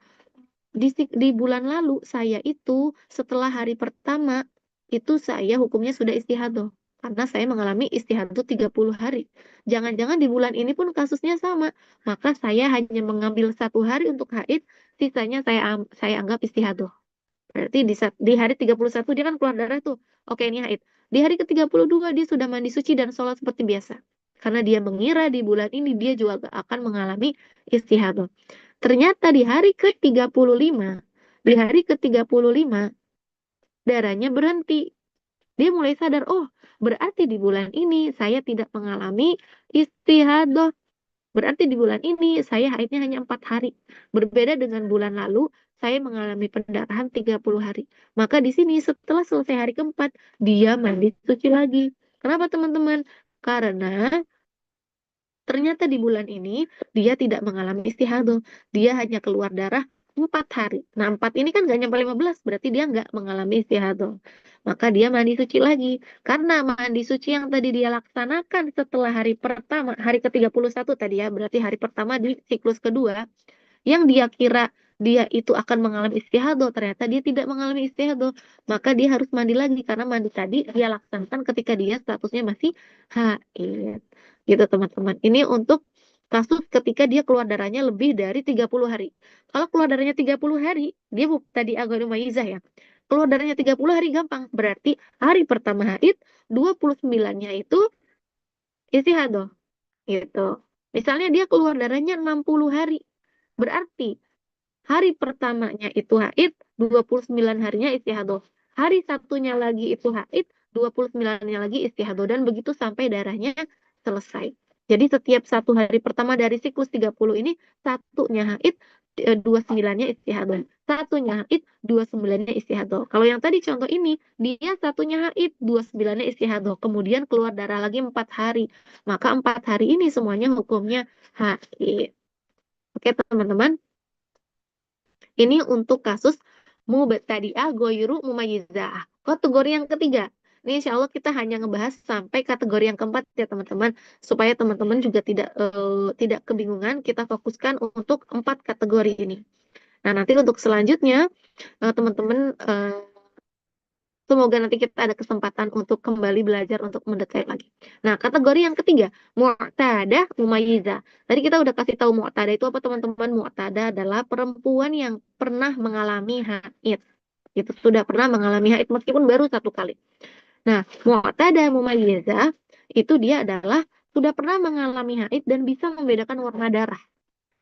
Speaker 2: di bulan lalu saya itu setelah hari pertama itu saya hukumnya sudah istihadah. Karena saya mengalami istihadah 30 hari. Jangan-jangan di bulan ini pun kasusnya sama. Maka saya hanya mengambil 1 hari untuk haid, sisanya saya anggap istihadah. Berarti di hari 31 dia kan keluar darah tuh. Oke, ini haid. Di hari ke-32 dia sudah mandi suci dan sholat seperti biasa. Karena dia mengira di bulan ini dia juga akan mengalami istihadah. Ternyata di hari ke-35 darahnya berhenti. Dia mulai sadar, oh, berarti di bulan ini saya tidak mengalami istihadah. Berarti di bulan ini saya haidnya hanya 4 hari. Berbeda dengan bulan lalu, saya mengalami pendarahan 30 hari. Maka di sini setelah selesai hari keempat, dia mandi suci lagi. Kenapa teman-teman? Karena ternyata di bulan ini dia tidak mengalami istihadah. Dia hanya keluar darah 4 hari. Nah, 4 ini kan gak nyampe 15, berarti dia nggak mengalami istihadah. Maka dia mandi suci lagi. Karena mandi suci yang tadi dia laksanakan setelah hari pertama, hari ke-31 tadi ya, berarti hari pertama di siklus kedua, yang dia kira dia itu akan mengalami istihadah, ternyata dia tidak mengalami istihadah. Maka dia harus mandi lagi, karena mandi tadi dia laksanakan ketika dia statusnya masih haid. Gitu teman-teman. Ini untuk kasus ketika dia keluar darahnya lebih dari 30 hari. Kalau keluar darahnya 30 hari, dia tadi agak mayizah ya. Keluar darahnya 30 hari gampang. Berarti hari pertama haid, 29-nya itu istihadah. Gitu. Misalnya dia keluar darahnya 60 hari. Berarti hari pertamanya itu haid, 29 harinya istihadah. Hari satunya lagi itu haid, 29-nya lagi istihadah. Dan begitu sampai darahnya selesai. Jadi setiap 1 hari pertama dari siklus 30 ini, satunya haid, 29-nya istihadah. Satunya haid, 29-nya istihadah. Kalau yang tadi contoh ini, dia satunya haid, 29-nya istihadah. Kemudian keluar darah lagi 4 hari. Maka 4 hari ini semuanya hukumnya haid. Oke teman-teman. Ini untuk kasus mubtadi'ah goyru mumayyizah. Kategori yang ketiga. Ini insya Allah kita hanya ngebahas sampai kategori yang keempat ya teman-teman. Supaya teman-teman juga tidak kebingungan. Kita fokuskan untuk 4 kategori ini. Nah nanti untuk selanjutnya teman-teman semoga nanti kita ada kesempatan untuk kembali belajar untuk mendetail lagi. Nah, kategori yang ketiga, mu'tadah mumayyizah. Tadi kita udah kasih tahu mu'tadah itu apa teman-teman? Mu'tadah adalah perempuan yang pernah mengalami haid. Itu sudah pernah mengalami haid meskipun baru 1 kali. Nah, mu'tadah mumayyizah itu dia adalah sudah pernah mengalami haid dan bisa membedakan warna darah.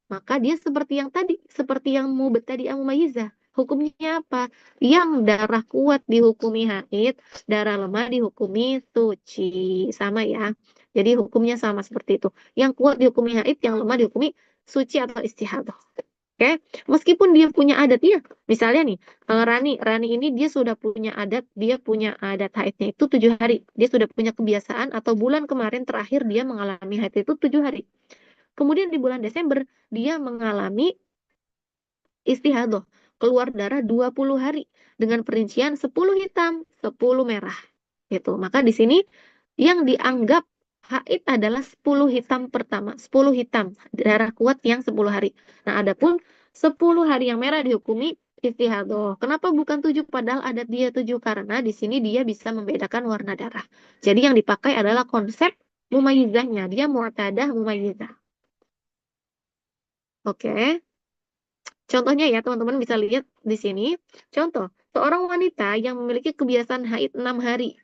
Speaker 2: Maka dia seperti yang tadi, seperti yang mubtadi'ah mumayyizah. Hukumnya apa? Yang darah kuat dihukumi haid, darah lemah dihukumi suci. Sama ya. Jadi hukumnya sama seperti itu. Yang kuat dihukumi haid, yang lemah dihukumi suci atau istihadah. Oke, meskipun dia punya adat ya, misalnya nih, Rani ini dia sudah punya adat haidnya itu 7 hari. Dia sudah punya kebiasaan atau bulan kemarin terakhir dia mengalami haid itu 7 hari. Kemudian di bulan Desember dia mengalami istihadah, keluar darah 20 hari dengan perincian 10 hitam, 10 merah. Gitu. Maka di sini yang dianggap haid adalah 10 hitam pertama, 10 hitam darah kuat yang 10 hari. Nah, adapun 10 hari yang merah dihukumi istihadah. Kenapa bukan 7 padahal adat dia 7? Karena di sini dia bisa membedakan warna darah. Jadi yang dipakai adalah konsep mumayyizahnya. Dia mu'tadah mumayyizah. Oke. Contohnya ya, teman-teman bisa lihat di sini. Contoh, seorang wanita yang memiliki kebiasaan haid 6 hari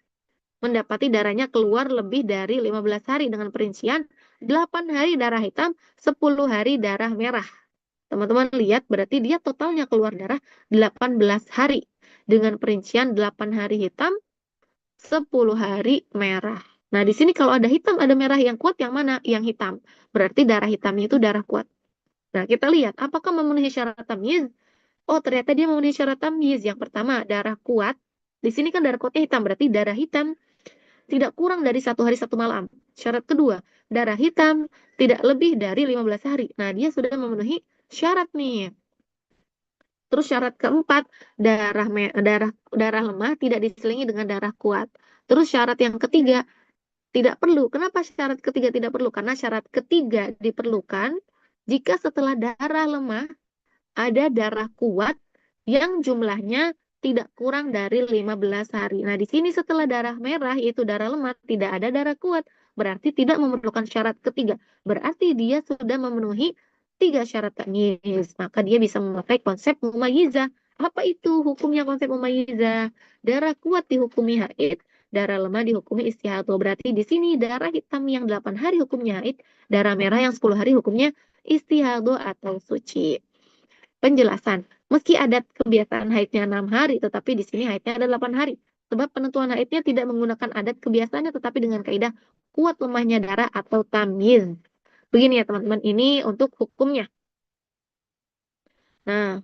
Speaker 2: mendapati darahnya keluar lebih dari 15 hari dengan perincian 8 hari darah hitam, 10 hari darah merah. Teman-teman lihat berarti dia totalnya keluar darah 18 hari dengan perincian 8 hari hitam, 10 hari merah. Nah, di sini kalau ada hitam, ada merah, yang kuat yang mana? Yang hitam. Berarti darah hitamnya itu darah kuat. Nah, kita lihat apakah memenuhi syarat tamyiz. Oh, ternyata dia memenuhi syarat tamyiz. Yang pertama, darah kuat. Di sini kan darah kuatnya hitam, berarti darah hitam tidak kurang dari 1 hari 1 malam. Syarat kedua, darah hitam tidak lebih dari 15 hari. Nah, dia sudah memenuhi syarat nih. Terus syarat keempat, darah lemah tidak diselingi dengan darah kuat. Terus syarat yang ketiga, tidak perlu. Kenapa syarat ketiga tidak perlu? Karena syarat ketiga diperlukan jika setelah darah lemah ada darah kuat yang jumlahnya tidak kurang dari 15 hari. Nah, di sini setelah darah merah, yaitu darah lemah, tidak ada darah kuat. Berarti tidak memerlukan syarat ketiga. Berarti dia sudah memenuhi 3 syarat tamyiz. Maka dia bisa memakai konsep mumayyizah. Apa itu hukumnya konsep mumayyizah? Darah kuat dihukumi haid, darah lemah dihukumi istihadah. Berarti di sini darah hitam yang 8 hari hukumnya haid, darah merah yang 10 hari hukumnya istihadah atau suci. Penjelasan, meski adat kebiasaan haidnya 6 hari, tetapi di sini haidnya ada 8 hari. Sebab penentuan haidnya tidak menggunakan adat kebiasaannya, tetapi dengan kaidah kuat lemahnya darah atau tamyiz. Begini ya teman-teman, ini untuk hukumnya. Nah,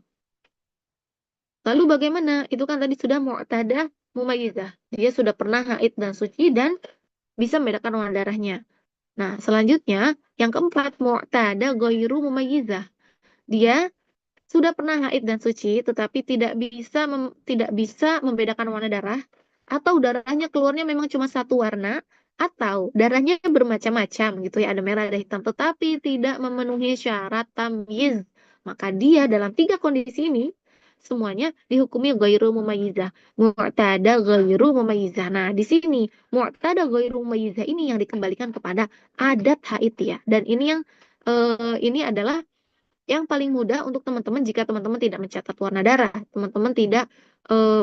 Speaker 2: lalu bagaimana? Itu kan tadi sudah mu'tadah mumayyizah. Dia sudah pernah haid dan suci dan bisa membedakan warna darahnya. Nah, selanjutnya, yang keempat, mu'tadah ghairu mumayyizah. Dia sudah pernah haid dan suci, tetapi tidak bisa membedakan warna darah, atau darahnya keluarnya memang cuma satu warna, atau darahnya bermacam-macam gitu ya, ada merah, ada hitam, tetapi tidak memenuhi syarat tamyiz. Maka dia dalam 3 kondisi ini semuanya dihukumi ghairu mumayyizah, mu'tada ghairu mumayyizah. Nah, di sini mu'tada ghairu mumayyizah ini yang dikembalikan kepada adat haid ya. Dan ini adalah yang paling mudah untuk teman-teman jika teman-teman tidak mencatat warna darah, teman-teman tidak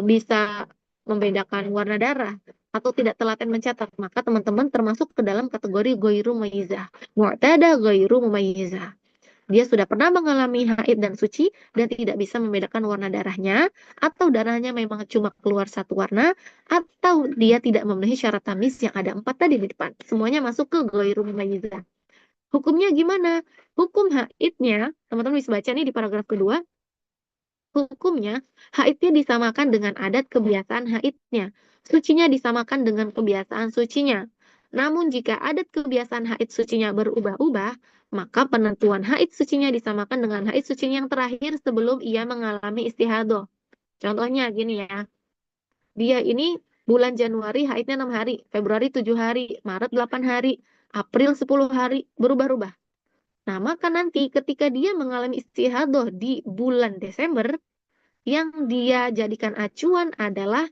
Speaker 2: bisa membedakan warna darah atau tidak telaten mencatat, maka teman-teman termasuk ke dalam kategori ghairu mumayyizah. Mu'tada ghairu mumayyizah. Dia sudah pernah mengalami haid dan suci dan tidak bisa membedakan warna darahnya, atau darahnya memang cuma keluar satu warna, atau dia tidak memenuhi syarat tamyiz yang ada 4 tadi di depan. Semuanya masuk ke ghairu mumayyizah. Hukumnya gimana? Hukum haidnya, teman-teman bisa baca nih di paragraf kedua. Hukumnya, haidnya disamakan dengan adat kebiasaan haidnya. Sucinya disamakan dengan kebiasaan sucinya. Namun jika adat kebiasaan haid sucinya berubah-ubah, maka penentuan haid sucinya disamakan dengan haid sucinya yang terakhir sebelum ia mengalami istihadah. Contohnya gini ya, dia ini bulan Januari haidnya 6 hari, Februari 7 hari, Maret 8 hari, April 10 hari, berubah-ubah. Nah, maka nanti ketika dia mengalami istihadah di bulan Desember, yang dia jadikan acuan adalah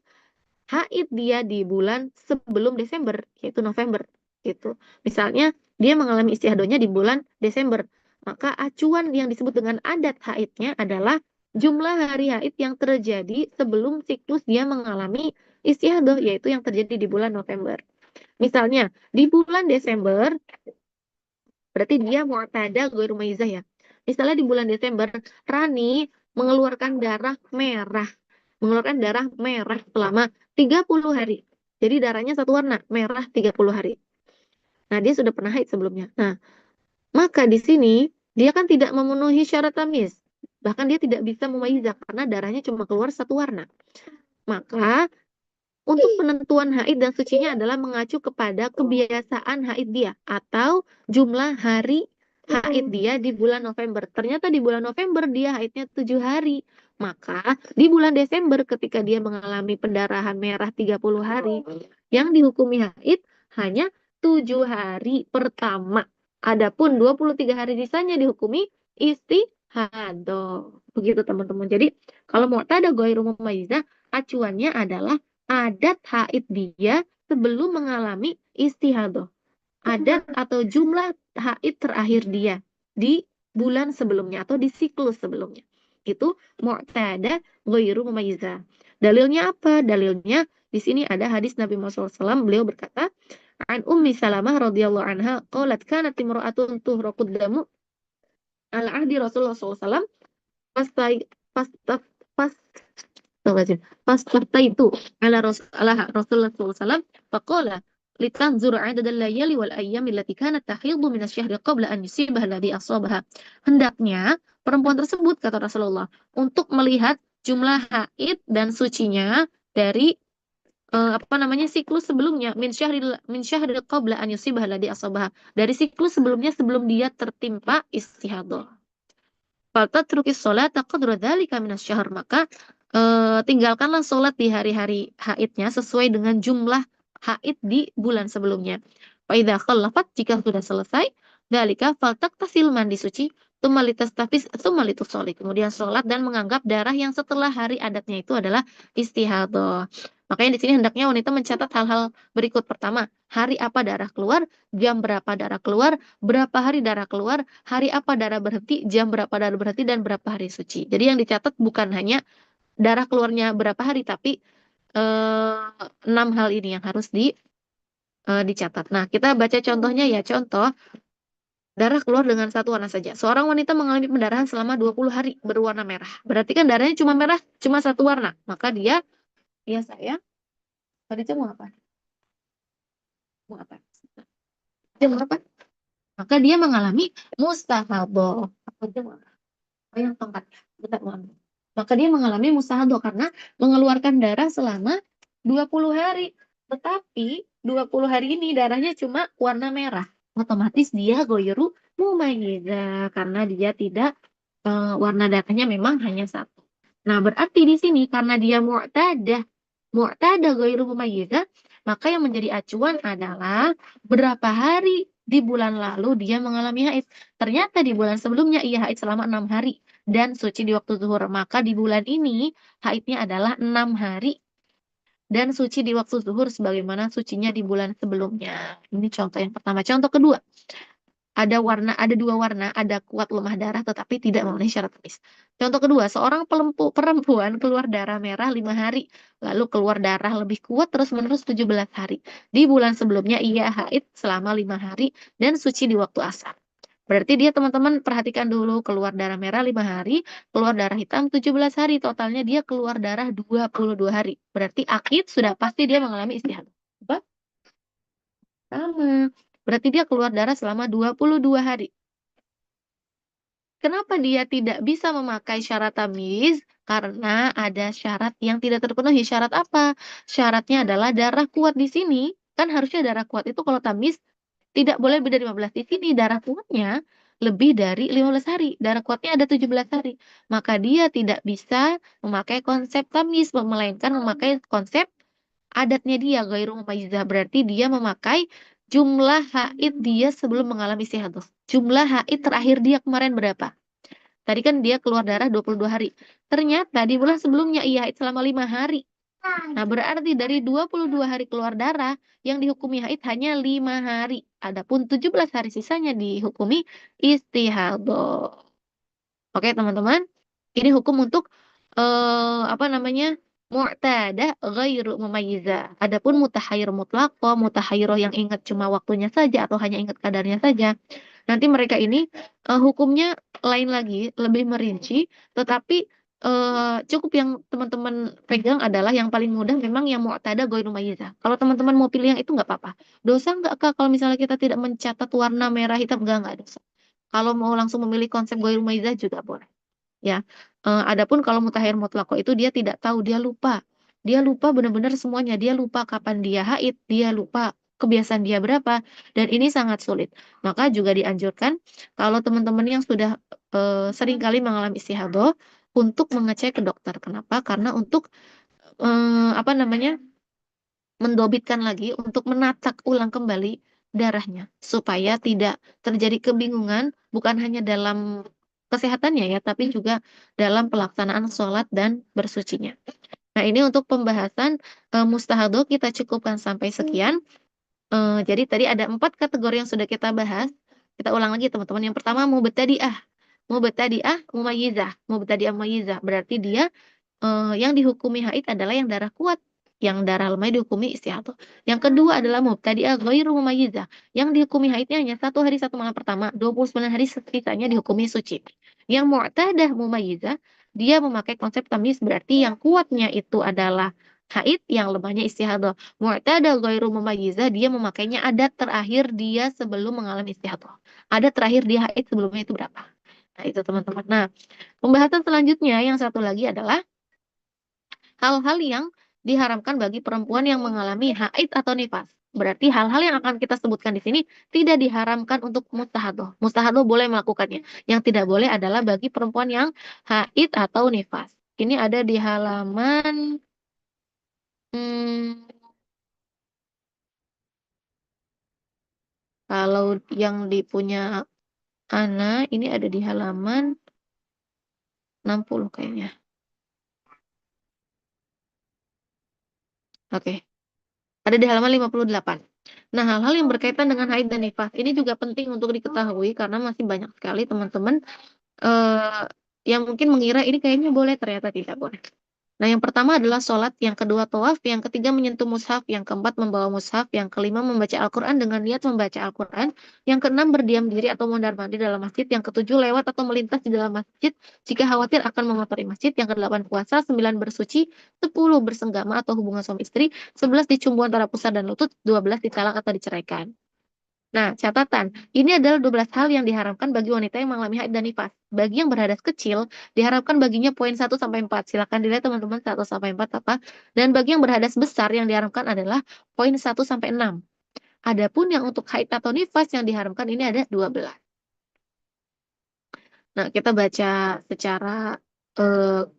Speaker 2: haid dia di bulan sebelum Desember, yaitu November. Gitu. Misalnya, dia mengalami istihadahnya di bulan Desember, maka acuan yang disebut dengan adat haidnya adalah jumlah hari haid yang terjadi sebelum siklus dia mengalami istihadah, yaitu yang terjadi di bulan November. Misalnya, di bulan Desember, berarti dia mu'tada ghairu mumayyizah ya. Misalnya di bulan Desember, Rani mengeluarkan darah merah. Mengeluarkan darah merah selama 30 hari. Jadi darahnya satu warna, merah 30 hari. Nah, dia sudah pernah haid sebelumnya. Nah, maka di sini dia kan tidak memenuhi syarat tamyiz. Bahkan dia tidak bisa mumayyizah karena darahnya cuma keluar satu warna. Maka untuk penentuan haid dan sucinya adalah mengacu kepada kebiasaan haid dia atau jumlah hari haid dia di bulan November. Ternyata di bulan November dia haidnya 7 hari. Maka di bulan Desember ketika dia mengalami pendarahan merah 30 hari, yang dihukumi haid hanya 7 hari pertama. Adapun 23 hari sisanya dihukumi istihadah. Begitu teman-teman. Jadi kalau mu'tada ghairu mumayyizah, acuannya adalah adat haid dia sebelum mengalami istihadah. Adat atau jumlah haid terakhir dia di bulan sebelumnya atau di siklus sebelumnya. Itu mu'tada ghairu mumayyizah. Dalilnya apa? Dalilnya di sini ada hadis Nabi Muhammad SAW. Beliau berkata, "An Ummi Salamah radhiyallahu anha qalat kanat imra'atun tuhraqud damu ala ahdi Rasulullah SAW pas pas pas itu ala Rasulullah SAW faqala litanzur adad al-layali wal ayyam allati kanat tahidu min asy-syahri qabla an yusibah alladhi asabaha. Hendaknya perempuan tersebut kata Rasulullah untuk melihat jumlah haid dan sucinya dari siklus sebelumnya min syahri qabla an yusibah alladhi asabaha, dari siklus sebelumnya sebelum dia tertimpa istihadah. Faltatrukis sholata qadra dzalika minasyahr, maka tinggalkanlah sholat di hari-hari haidnya sesuai dengan jumlah haid di bulan sebelumnya. Fa idza khallafat, jika sudah selesai, dzalika faltaktasil, mandi suci, tsumma litastafis, tsumma litusholli, kemudian sholat dan menganggap darah yang setelah hari adatnya itu adalah istihadhah. Makanya di sini hendaknya wanita mencatat hal-hal berikut. Pertama, hari apa darah keluar, jam berapa darah keluar, berapa hari darah keluar, hari apa darah berhenti, jam berapa darah berhenti, dan berapa hari suci. Jadi yang dicatat bukan hanya darah keluarnya berapa hari, tapi 6 hal ini yang harus dicatat. Nah, kita baca contohnya ya. Contoh, darah keluar dengan satu warna saja. Seorang wanita mengalami pendarahan selama 20 hari berwarna merah. Berarti kan darahnya cuma merah, cuma satu warna. Maka dia, ya saya, tadi mau apa? Mau apa? Jam berapa? Maka dia mengalami mustahadah. Apa jam apa? Oh, yang tongkat. Bentar, mau ambil. Maka dia mengalami mustahadah karena mengeluarkan darah selama 20 hari. Tetapi 20 hari ini darahnya cuma warna merah. Otomatis dia goyru mumayyiza karena dia tidak warna darahnya memang hanya satu. Nah, berarti di sini karena dia mu'tadah goyru mumayyiza, maka yang menjadi acuan adalah berapa hari di bulan lalu dia mengalami haid. Ternyata di bulan sebelumnya ia haid selama 6 hari dan suci di waktu zuhur. Maka di bulan ini haidnya adalah 6 hari dan suci di waktu zuhur sebagaimana sucinya di bulan sebelumnya. Ini contoh yang pertama. Contoh kedua, ada dua warna, ada kuat lemah darah tetapi tidak memenuhi syarat tamis. Contoh kedua, seorang perempuan keluar darah merah 5 hari, lalu keluar darah lebih kuat terus-menerus 17 hari. Di bulan sebelumnya ia haid selama 5 hari dan suci di waktu asar. Berarti dia, teman-teman, perhatikan dulu, keluar darah merah 5 hari, keluar darah hitam 17 hari, totalnya dia keluar darah 22 hari. Berarti akid sudah pasti dia mengalami istihadah. Apa? Sama. Berarti dia keluar darah selama 22 hari. Kenapa dia tidak bisa memakai syarat tamyiz? Karena ada syarat yang tidak terpenuhi. Syarat apa? Syaratnya adalah darah kuat di sini. Kan harusnya darah kuat itu kalau tamyiz tidak boleh lebih dari 15. Di sini darah kuatnya lebih dari 15 hari. Darah kuatnya ada 17 hari. Maka dia tidak bisa memakai konsep tamyiz, melainkan memakai konsep adatnya dia, ghairu mumayyizah. Berarti dia memakai jumlah haid dia sebelum mengalami istihadah. Jumlah haid terakhir dia kemarin berapa? Tadi kan dia keluar darah 22 hari. Ternyata di bulan sebelumnya ia haid selama 5 hari. Nah, berarti dari 22 hari keluar darah, yang dihukumi haid hanya 5 hari. Adapun 17 hari sisanya dihukumi istihadah. Oke, teman-teman. Ini hukum untuk apa namanya? Mu'tadah ghairu mumayyizah. Adapun mutahayyir mutlaqah, mutahayyirah yang ingat cuma waktunya saja atau hanya ingat kadarnya saja. Nanti mereka ini hukumnya lain lagi, lebih merinci, tetapi cukup yang teman-teman pegang adalah yang paling mudah memang yang mu'tadah ghairu mumayyizah. Kalau teman-teman mau pilih yang itu nggak apa-apa. Dosa nggak Kak kalau misalnya kita tidak mencatat warna merah hitam? Nggak dosa. Kalau mau langsung memilih konsep ghairu mumayyizah juga boleh. Ya, adapun kalau mutakhir mutlaqo itu dia tidak tahu, dia lupa. Dia lupa benar-benar semuanya, dia lupa kapan dia haid, dia lupa kebiasaan dia berapa, dan ini sangat sulit. Maka juga dianjurkan kalau teman-teman yang sudah sering kali mengalami istihadah untuk mengecek ke dokter. Kenapa? Karena untuk apa namanya? Mendobitkan lagi, untuk menatak ulang kembali darahnya supaya tidak terjadi kebingungan bukan hanya dalam kesehatannya ya, tapi juga dalam pelaksanaan sholat dan bersucinya. Nah, ini untuk pembahasan mustahadah kita cukupkan sampai sekian. Jadi tadi ada 4 kategori yang sudah kita bahas. Kita ulang lagi, teman-teman. Yang pertama, mubtadi'ah. Mubtadi'ah mumayyizah. Berarti dia yang dihukumi haid adalah yang darah kuat. Yang darah lemah dihukumi istihadah. Yang kedua adalah mubtadi'ah ghairu mumayyizah. Yang dihukumi haidnya hanya 1 hari 1 malam pertama, 29 hari sisanya dihukumi suci. Yang mu'tadah mumayyizah, dia memakai konsep tamyiz, berarti yang kuatnya itu adalah haid, yang lemahnya istihadah. Mu'tadah ghairu mumayyizah, dia memakainya adat terakhir dia sebelum mengalami istihadah. Adat terakhir dia haid sebelumnya itu berapa? Nah, itu teman-teman. Nah, pembahasan selanjutnya yang satu lagi adalah hal-hal yang diharamkan bagi perempuan yang mengalami haid atau nifas. Berarti hal-hal yang akan kita sebutkan di sini tidak diharamkan untuk mustahadah. Mustahadah boleh melakukannya. Yang tidak boleh adalah bagi perempuan yang haid atau nifas. Ini ada di halaman Kalau yang di punya Ana ini ada di halaman 60 kayaknya. Oke. Ada di halaman 58. Nah, hal-hal yang berkaitan dengan haid dan nifas ini juga penting untuk diketahui karena masih banyak sekali teman-teman eh, yang mungkin mengira ini kayaknya boleh, ternyata tidak boleh. Nah, yang pertama adalah sholat, yang kedua tawaf, yang ketiga menyentuh mushaf, yang keempat membawa mushaf, yang kelima membaca Al-Quran dengan niat membaca Al-Quran, yang keenam berdiam diri atau mondar-mandir dalam masjid, yang ketujuh lewat atau melintas di dalam masjid jika khawatir akan mengotori masjid, yang kedelapan puasa, sembilan bersuci, 10 bersenggama atau hubungan suami istri, 11 dicumbu antara pusar dan lutut, 12 ditalak atau diceraikan. Nah, catatan, ini adalah 12 hal yang diharamkan bagi wanita yang mengalami haid dan nifas. Bagi yang berhadas kecil, diharapkan baginya poin 1 sampai 4. Silakan dilihat teman-teman 1 sampai 4 apa. Dan bagi yang berhadas besar yang diharamkan adalah poin 1 sampai 6. Adapun yang untuk haid atau nifas yang diharamkan ini ada 12. Nah, kita baca secara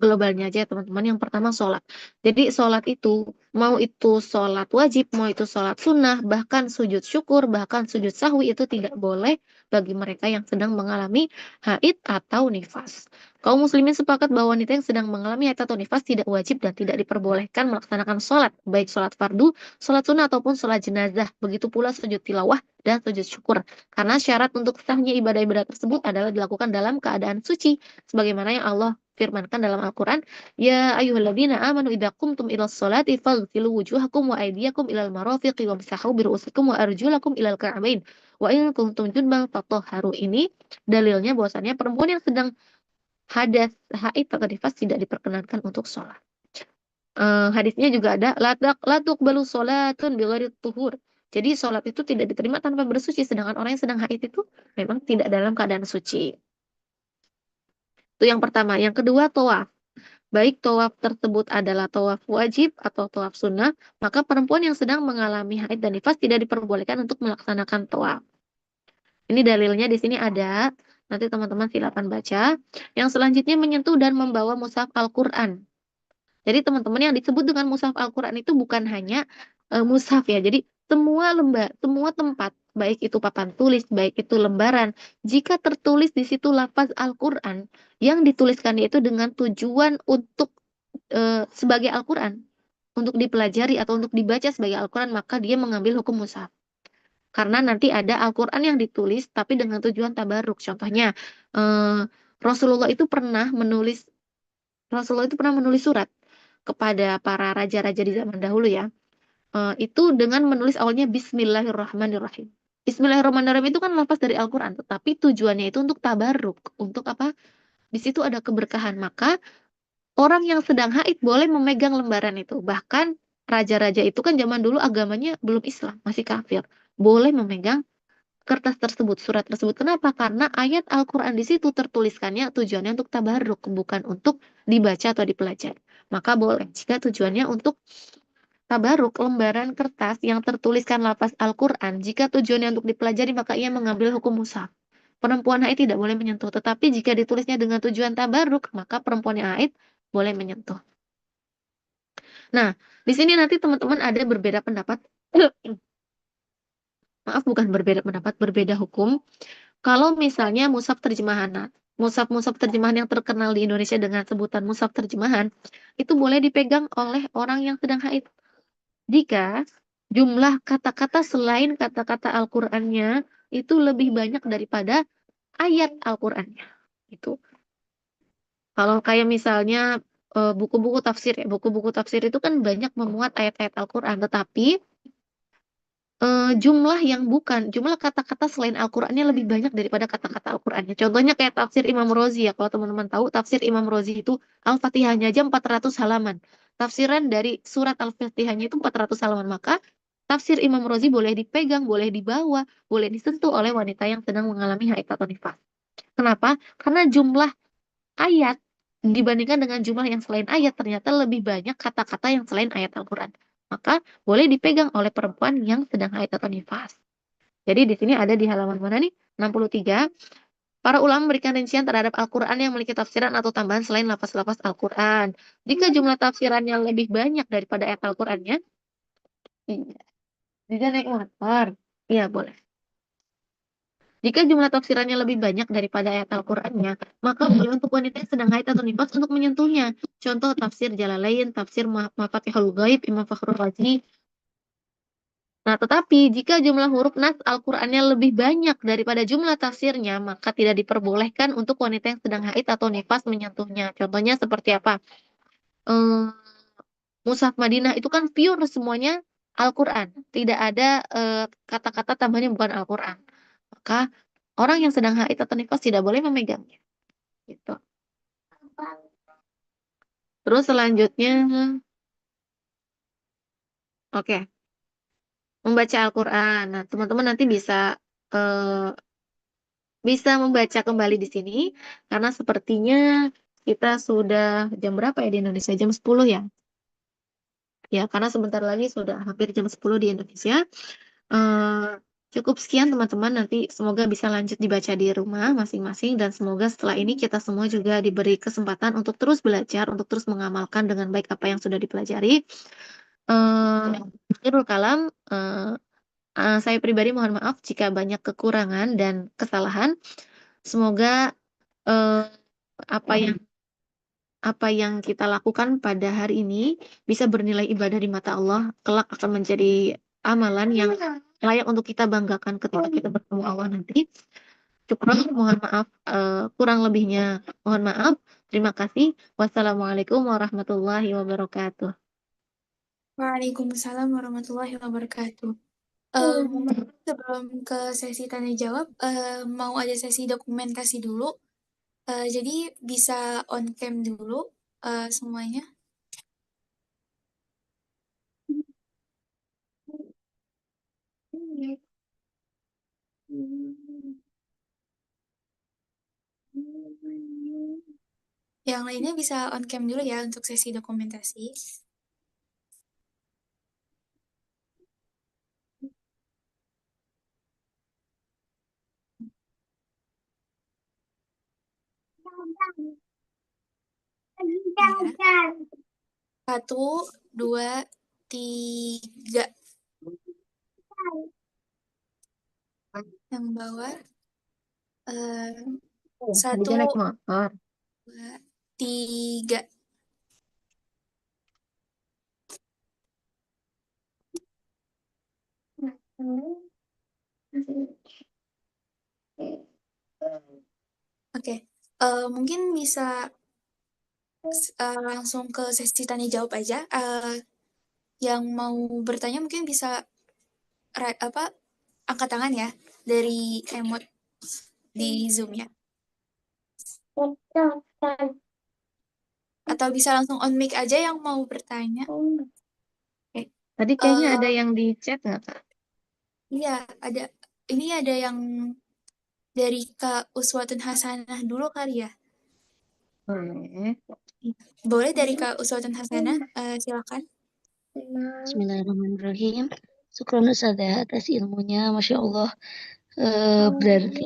Speaker 2: globalnya aja ya teman-teman. Yang pertama sholat. Jadi sholat itu, mau itu sholat wajib, mau itu sholat sunnah, bahkan sujud syukur, bahkan sujud sahwi itu tidak boleh bagi mereka yang sedang mengalami haid atau nifas. Kaum muslimin sepakat bahwa wanita yang sedang mengalami haid atau nifas tidak wajib dan tidak diperbolehkan melaksanakan sholat, baik sholat fardu, sholat sunnah ataupun sholat jenazah. Begitu pula sujud tilawah dan sujud syukur. Karena syarat untuk sahnya ibadah-ibadah tersebut adalah dilakukan dalam keadaan suci. Sebagaimana yang Allah firmankan dalam Al-Quran, Ya ayyuhalladzina amanu idza qumtum ilas sholati faghsilu wujuhakum wa aydiyakum ilal marafiqi wamsahu biru'usikum wa arjulakum ilal ka'bain. Wa in kuntum junban fatahharu. Ini dalilnya bahwasannya perempuan yang sedang hadas, haid atau nifas tidak diperkenankan untuk sholat. Hadisnya juga ada latuk balu sholatun bighairi tuhur. Jadi sholat itu tidak diterima tanpa bersuci, sedangkan orang yang sedang haid itu memang tidak dalam keadaan suci. Itu yang pertama. Yang kedua, tawaf. Baik tawaf tersebut adalah tawaf wajib atau tawaf sunnah, maka perempuan yang sedang mengalami haid dan nifas tidak diperbolehkan untuk melaksanakan tawaf. Ini dalilnya di sini ada. Nanti teman-teman silakan baca. Yang selanjutnya menyentuh dan membawa mushaf Al-Quran. Jadi teman-teman yang disebut dengan mushaf Al-Quran itu bukan hanya mushaf ya. Jadi semua tempat, baik itu papan tulis, baik itu lembaran, jika tertulis di situ lafaz Al-Quran, yang dituliskannya itu dengan tujuan untuk sebagai Al-Quran, untuk dipelajari atau untuk dibaca sebagai Al-Quran, maka dia mengambil hukum mushaf. Karena nanti ada Al-Quran yang ditulis tapi dengan tujuan tabaruk. Contohnya, eh, Rasulullah itu pernah menulis Rasulullah itu pernah menulis surat kepada para raja-raja di zaman dahulu ya. Itu dengan menulis awalnya Bismillahirrahmanirrahim. Bismillahirrahmanirrahim itu kan lafaz dari Al-Quran, tetapi tujuannya itu untuk tabaruk, untuk apa? Di situ ada keberkahan, maka orang yang sedang haid boleh memegang lembaran itu. Bahkan raja-raja itu kan zaman dulu agamanya belum Islam, masih kafir. Boleh memegang kertas tersebut, surat tersebut. Kenapa? Karena ayat Al-Quran di situ tertuliskannya tujuannya untuk tabaruk, bukan untuk dibaca atau dipelajari. Maka boleh, jika tujuannya untuk tabaruk, lembaran kertas yang tertuliskan lafaz Al-Quran, jika tujuannya untuk dipelajari, maka ia mengambil hukum mushaf. Perempuan haid tidak boleh menyentuh, tetapi jika ditulisnya dengan tujuan tabaruk, maka perempuan yang haid boleh menyentuh. Nah, di sini nanti teman-teman ada berbeda pendapat. Maaf, bukan berbeda pendapat, berbeda hukum. Kalau misalnya mushaf terjemahan, mushaf-mushaf terjemahan yang terkenal di Indonesia dengan sebutan mushaf terjemahan, itu boleh dipegang oleh orang yang sedang haid. Jika jumlah kata-kata selain kata-kata Al-Qur'annya itu lebih banyak daripada ayat Al-Qur'annya. Itu. Kalau kayak misalnya buku-buku tafsir ya, buku-buku tafsir itu kan banyak memuat ayat-ayat Al-Qur'an, tetapi jumlah kata-kata selain Al-Qur'annya lebih banyak daripada kata-kata Al-Qur'annya. Contohnya kayak tafsir Imam Rozi ya, kalau teman-teman tahu tafsir Imam Rozi itu Al-Fatihahnya aja 400 halaman. Tafsiran dari surat Al-Fatihahnya itu 400 halaman, maka tafsir Imam Rozi boleh dipegang, boleh dibawa, boleh disentuh oleh wanita yang sedang mengalami haid atau nifas. Kenapa? Karena jumlah ayat dibandingkan dengan jumlah yang selain ayat ternyata lebih banyak kata-kata yang selain ayat Al-Quran. Maka boleh dipegang oleh perempuan yang sedang haid atau nifas. Jadi di sini ada di halaman mana nih? 63. Para ulama memberikan rincian terhadap Al-Quran yang memiliki tafsiran atau tambahan selain lafaz-lafaz Al-Quran. Jika jumlah tafsirannya lebih banyak daripada ayat Al-Qurannya, iya. Jika naik motor, iya boleh. Jika jumlah tafsirannya lebih banyak daripada ayat Al-Qur'annya, maka boleh untuk wanita yang sedang haid atau nifas untuk menyentuhnya. Contoh tafsir Jalalain, tafsir Mafatihul Ghaib, Imam Fakhrul Razi. Nah, tetapi jika jumlah huruf nas Al-Qur'annya lebih banyak daripada jumlah tafsirnya, maka tidak diperbolehkan untuk wanita yang sedang haid atau nifas menyentuhnya. Contohnya seperti apa? Eh, Mushaf Madinah itu kan pure semuanya Al-Quran. Tidak ada kata-kata tambahannya bukan Al-Quran. Maka orang yang sedang haid atau nifas tidak boleh memegangnya. Gitu. Terus selanjutnya, oke, membaca Al-Quran. Nah, teman-teman nanti eh, bisa membaca kembali di sini karena sepertinya kita sudah jam berapa ya di Indonesia? Jam 10 ya. Ya, karena sebentar lagi sudah hampir jam 10 di Indonesia. Eh, Cukup sekian teman-teman, nanti semoga bisa lanjut dibaca di rumah masing-masing dan semoga setelah ini kita semua juga diberi kesempatan untuk terus belajar, untuk terus mengamalkan dengan baik apa yang sudah dipelajari. Akhirul kalam, saya pribadi mohon maaf jika banyak kekurangan dan kesalahan. Semoga eh, apa yang kita lakukan pada hari ini bisa bernilai ibadah di mata Allah, kelak akan menjadi amalan yang layak untuk kita banggakan ketika kita bertemu Allah nanti. Cukup, mohon maaf, kurang lebihnya mohon maaf. Terima kasih. Wassalamualaikum warahmatullahi wabarakatuh.
Speaker 1: Waalaikumsalam warahmatullahi wabarakatuh. Mungkin sebelum ke sesi tanya jawab, mau ada sesi dokumentasi dulu. Jadi bisa on cam dulu semuanya. Yang lainnya bisa on cam dulu ya untuk sesi dokumentasi. Ya. 1, 2, 3. Yang bawah.
Speaker 2: Dia
Speaker 1: 1,
Speaker 2: naik motor.
Speaker 1: 2, 3. Oke. Mungkin bisa langsung ke sesi tanya jawab aja. Yang mau bertanya mungkin bisa angkat tangan ya dari emot di Zoom ya. Atau bisa langsung on mic aja yang mau bertanya. Oke.
Speaker 2: Tadi kayaknya ada
Speaker 1: Eh,
Speaker 2: yang di chat nggak, Kak?
Speaker 1: Iya, ada. Ini ada yang dari Kak Uswatun Hasanah dulu kali ya.
Speaker 2: Boleh.
Speaker 1: Boleh dari Kak Uswatun Hasanah, silakan.
Speaker 4: Bismillahirrahmanirrahim. Syukron Ustazah atas ilmunya, Masya Allah. Berarti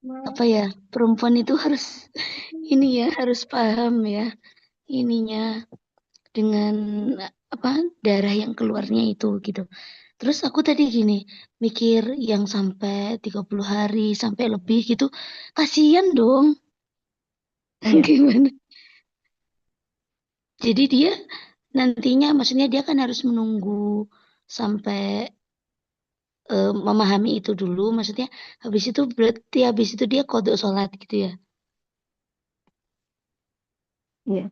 Speaker 4: apa ya, perempuan itu harus ini ya, harus paham ya ininya dengan apa darah yang keluarnya itu gitu. Terus aku tadi gini, mikir yang sampai 30 hari sampai lebih gitu, kasihan dong.
Speaker 2: Iya.
Speaker 4: Gimana? Jadi dia nantinya maksudnya dia kan harus menunggu sampai memahami itu dulu, maksudnya habis itu berarti habis itu dia kodok sholat gitu ya.
Speaker 2: Iya.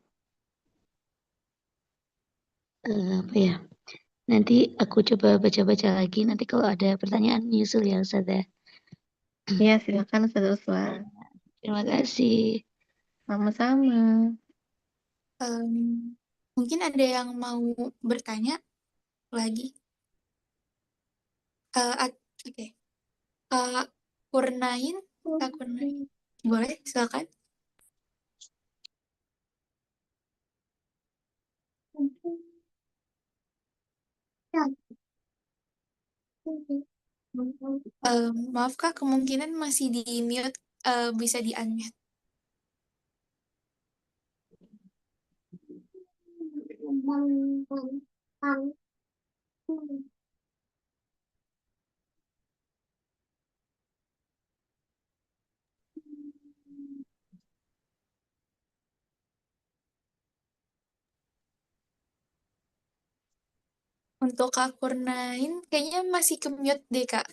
Speaker 4: Apa ya? Nanti aku coba baca-baca lagi. Nanti kalau ada pertanyaan nyusul ya Ustazah.
Speaker 2: Iya, silakan Ustaz Uswa.
Speaker 4: Terima kasih.
Speaker 2: Sama-sama.
Speaker 1: Em, Mungkin ada yang mau bertanya lagi. Oke. Kak Kurnain, Kak Kurnain. Boleh, silakan. Maaf Kak, kemungkinan masih di mute, bisa di unmute. Untuk Kak Kurnain kayaknya masih ke-mute deh, Kak.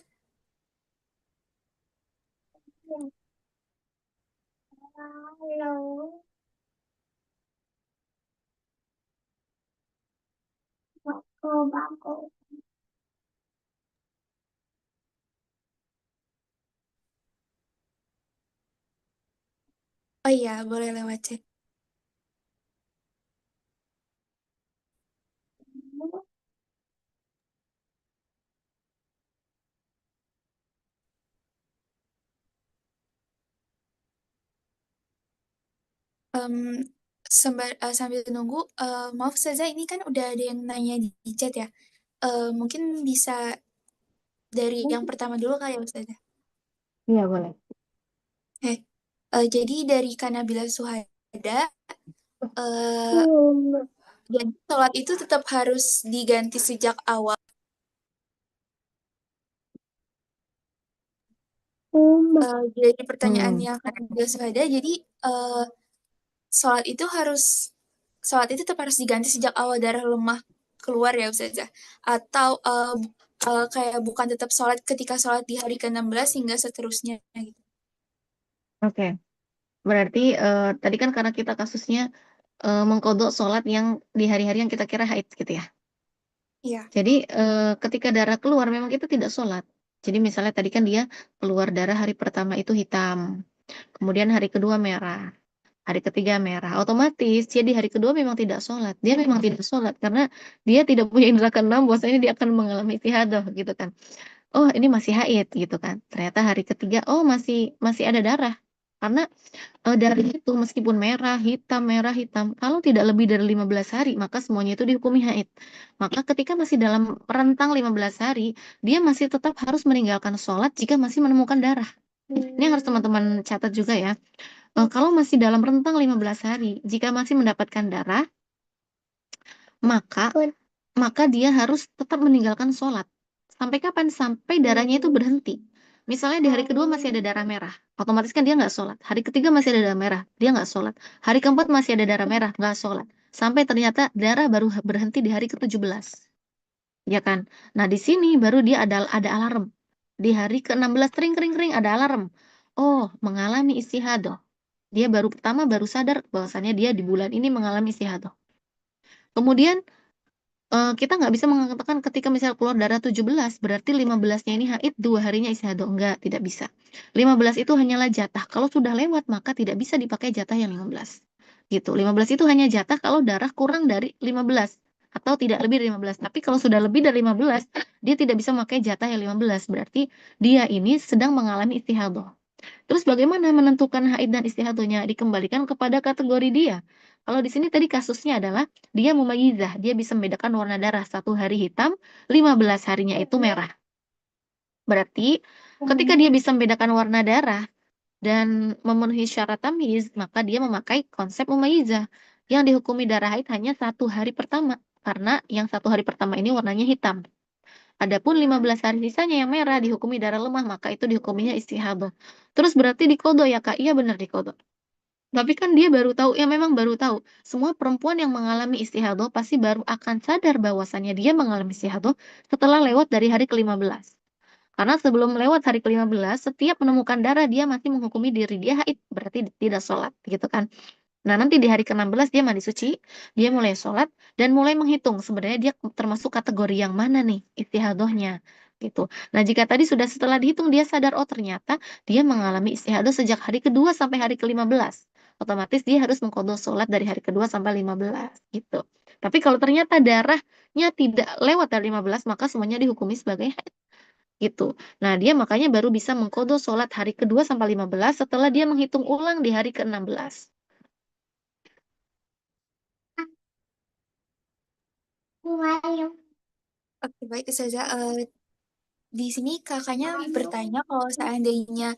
Speaker 1: Oh iya, boleh lewat chat. Sambil nunggu, maaf Ustazah, ini kan udah ada yang nanya di chat ya. Mungkin bisa dari yang pertama dulu kali ya Ustazah.
Speaker 2: Iya, boleh.
Speaker 1: Jadi dari Kanabila Suhada, eh, jadi sholat itu tetap harus diganti sejak awal. Jadi pertanyaannya Kanabila Suhada, jadi eh, sholat itu sholat itu tetap harus diganti sejak awal darah lemah keluar ya Ustazah. Atau kayak bukan tetap sholat ketika sholat di hari ke-16 hingga seterusnya gitu.
Speaker 2: Oke. Berarti tadi kan karena kita kasusnya mengkodok sholat yang di hari-hari yang kita kira haid gitu ya.
Speaker 1: Iya.
Speaker 2: Jadi ketika darah keluar memang kita tidak sholat. Jadi misalnya tadi kan dia keluar darah hari pertama itu hitam, kemudian hari kedua merah, hari ketiga merah. Otomatis dia di hari kedua memang tidak sholat. Dia memang tidak sholat karena dia tidak punya indera keenam, bahwasanya dia akan mengalami istihadah gitu kan. Oh ini masih haid gitu kan. Ternyata hari ketiga oh masih masih ada darah. Karena darah itu meskipun merah, hitam, kalau tidak lebih dari 15 hari, maka semuanya itu dihukumi haid. Maka ketika masih dalam rentang 15 hari, dia masih tetap harus meninggalkan sholat jika masih menemukan darah. Ini harus teman-teman catat juga ya. Kalau masih dalam rentang 15 hari, jika masih mendapatkan darah, maka maka dia harus tetap meninggalkan sholat. Sampai kapan? Sampai darahnya itu berhenti. Misalnya di hari kedua masih ada darah merah, otomatis kan dia nggak sholat. Hari ketiga masih ada darah merah, dia nggak sholat. Hari keempat masih ada darah merah, nggak sholat. Sampai ternyata darah baru berhenti di hari ke-17. Ya kan? Nah di sini baru dia ada alarm. Di hari ke-16 kering kering kering ada alarm. Oh, mengalami istihadah. Dia baru sadar bahwasannya dia di bulan ini mengalami istihadah. Kemudian kita nggak bisa mengatakan ketika misal keluar darah 17, berarti 15-nya ini haid, 2 harinya istihadah. Enggak, tidak bisa. 15 itu hanyalah jatah. Kalau sudah lewat, maka tidak bisa dipakai jatah yang 15. Gitu. 15 itu hanya jatah kalau darah kurang dari 15. Atau tidak lebih dari 15. Tapi kalau sudah lebih dari 15, dia tidak bisa memakai jatah yang 15. Berarti dia ini sedang mengalami istihadah. Terus bagaimana menentukan haid dan istihadahnya? Dikembalikan kepada kategori dia. Kalau di sini tadi kasusnya adalah dia mumayyizah, dia bisa membedakan warna darah. 1 hari hitam, 15 harinya itu merah. Berarti ketika dia bisa membedakan warna darah dan memenuhi syarat tamyiz, maka dia memakai konsep mumayyizah yang dihukumi darah haid hanya 1 hari pertama. Karena yang 1 hari pertama ini warnanya hitam. Adapun 15 hari sisanya yang merah dihukumi darah lemah, maka itu dihukuminya istihadah. Terus berarti dikodo ya Kak? Iya benar dikodo. Tapi kan dia baru tahu, ya memang baru tahu. Semua perempuan yang mengalami istihadah pasti baru akan sadar bahwasannya dia mengalami istihadah setelah lewat dari hari ke-15. Karena sebelum lewat hari ke-15, setiap menemukan darah dia masih menghukumi diri dia haid, berarti tidak sholat gitu kan. Nah, nanti di hari ke-16 dia mandi suci, dia mulai sholat, dan mulai menghitung sebenarnya dia termasuk kategori yang mana nih istihadahnya gitu. Nah, jika tadi sudah setelah dihitung dia sadar, oh ternyata dia mengalami istihadah sejak hari kedua sampai hari ke-15. Otomatis dia harus mengqadha sholat dari hari kedua sampai 15 gitu. Tapi kalau ternyata darahnya tidak lewat dari 15, maka semuanya dihukumi sebagai haid gitu. Nah, dia makanya baru bisa mengqadha sholat hari kedua sampai 15 setelah dia menghitung ulang di hari ke-16.
Speaker 1: Oke, baik Ustazah. Di sini kakaknya bertanya kalau seandainya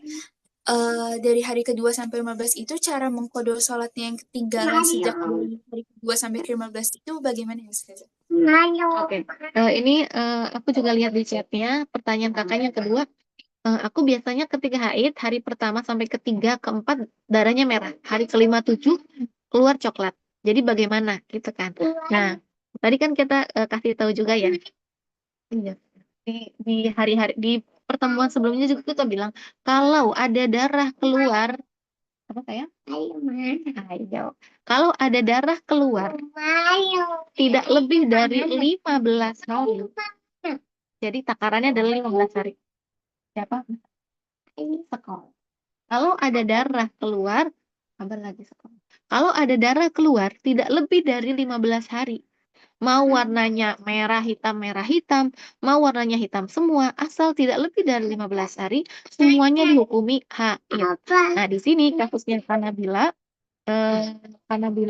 Speaker 1: dari hari kedua sampai 15 itu cara mengkodok sholatnya yang ketinggalan sejak dari hari kedua sampai ke 15 itu bagaimana ya Ustazah?
Speaker 2: Oke, ini aku juga lihat di chatnya. Pertanyaan kakaknya kedua, aku biasanya ketika haid hari pertama sampai ketiga, keempat darahnya merah. Hari kelima, tujuh keluar coklat. Jadi bagaimana gitu kan? Nah, tadi kan kita kasih tahu juga ya. Iya. Di hari-hari di pertemuan sebelumnya juga kita bilang kalau ada darah keluar apa saya? Ayo. Kalau ada darah keluar tidak lebih dari 15 hari. Jadi takarannya adalah 15 hari. Siapa? Sekolah. Kalau ada darah keluar, kabar lagi sekolah. Kalau ada darah keluar tidak lebih dari 15 hari. Mau warnanya merah hitam, mau warnanya hitam semua, asal tidak lebih dari 15 hari, semuanya dihukumi haid. Nah, di sini kasusnya Kanabila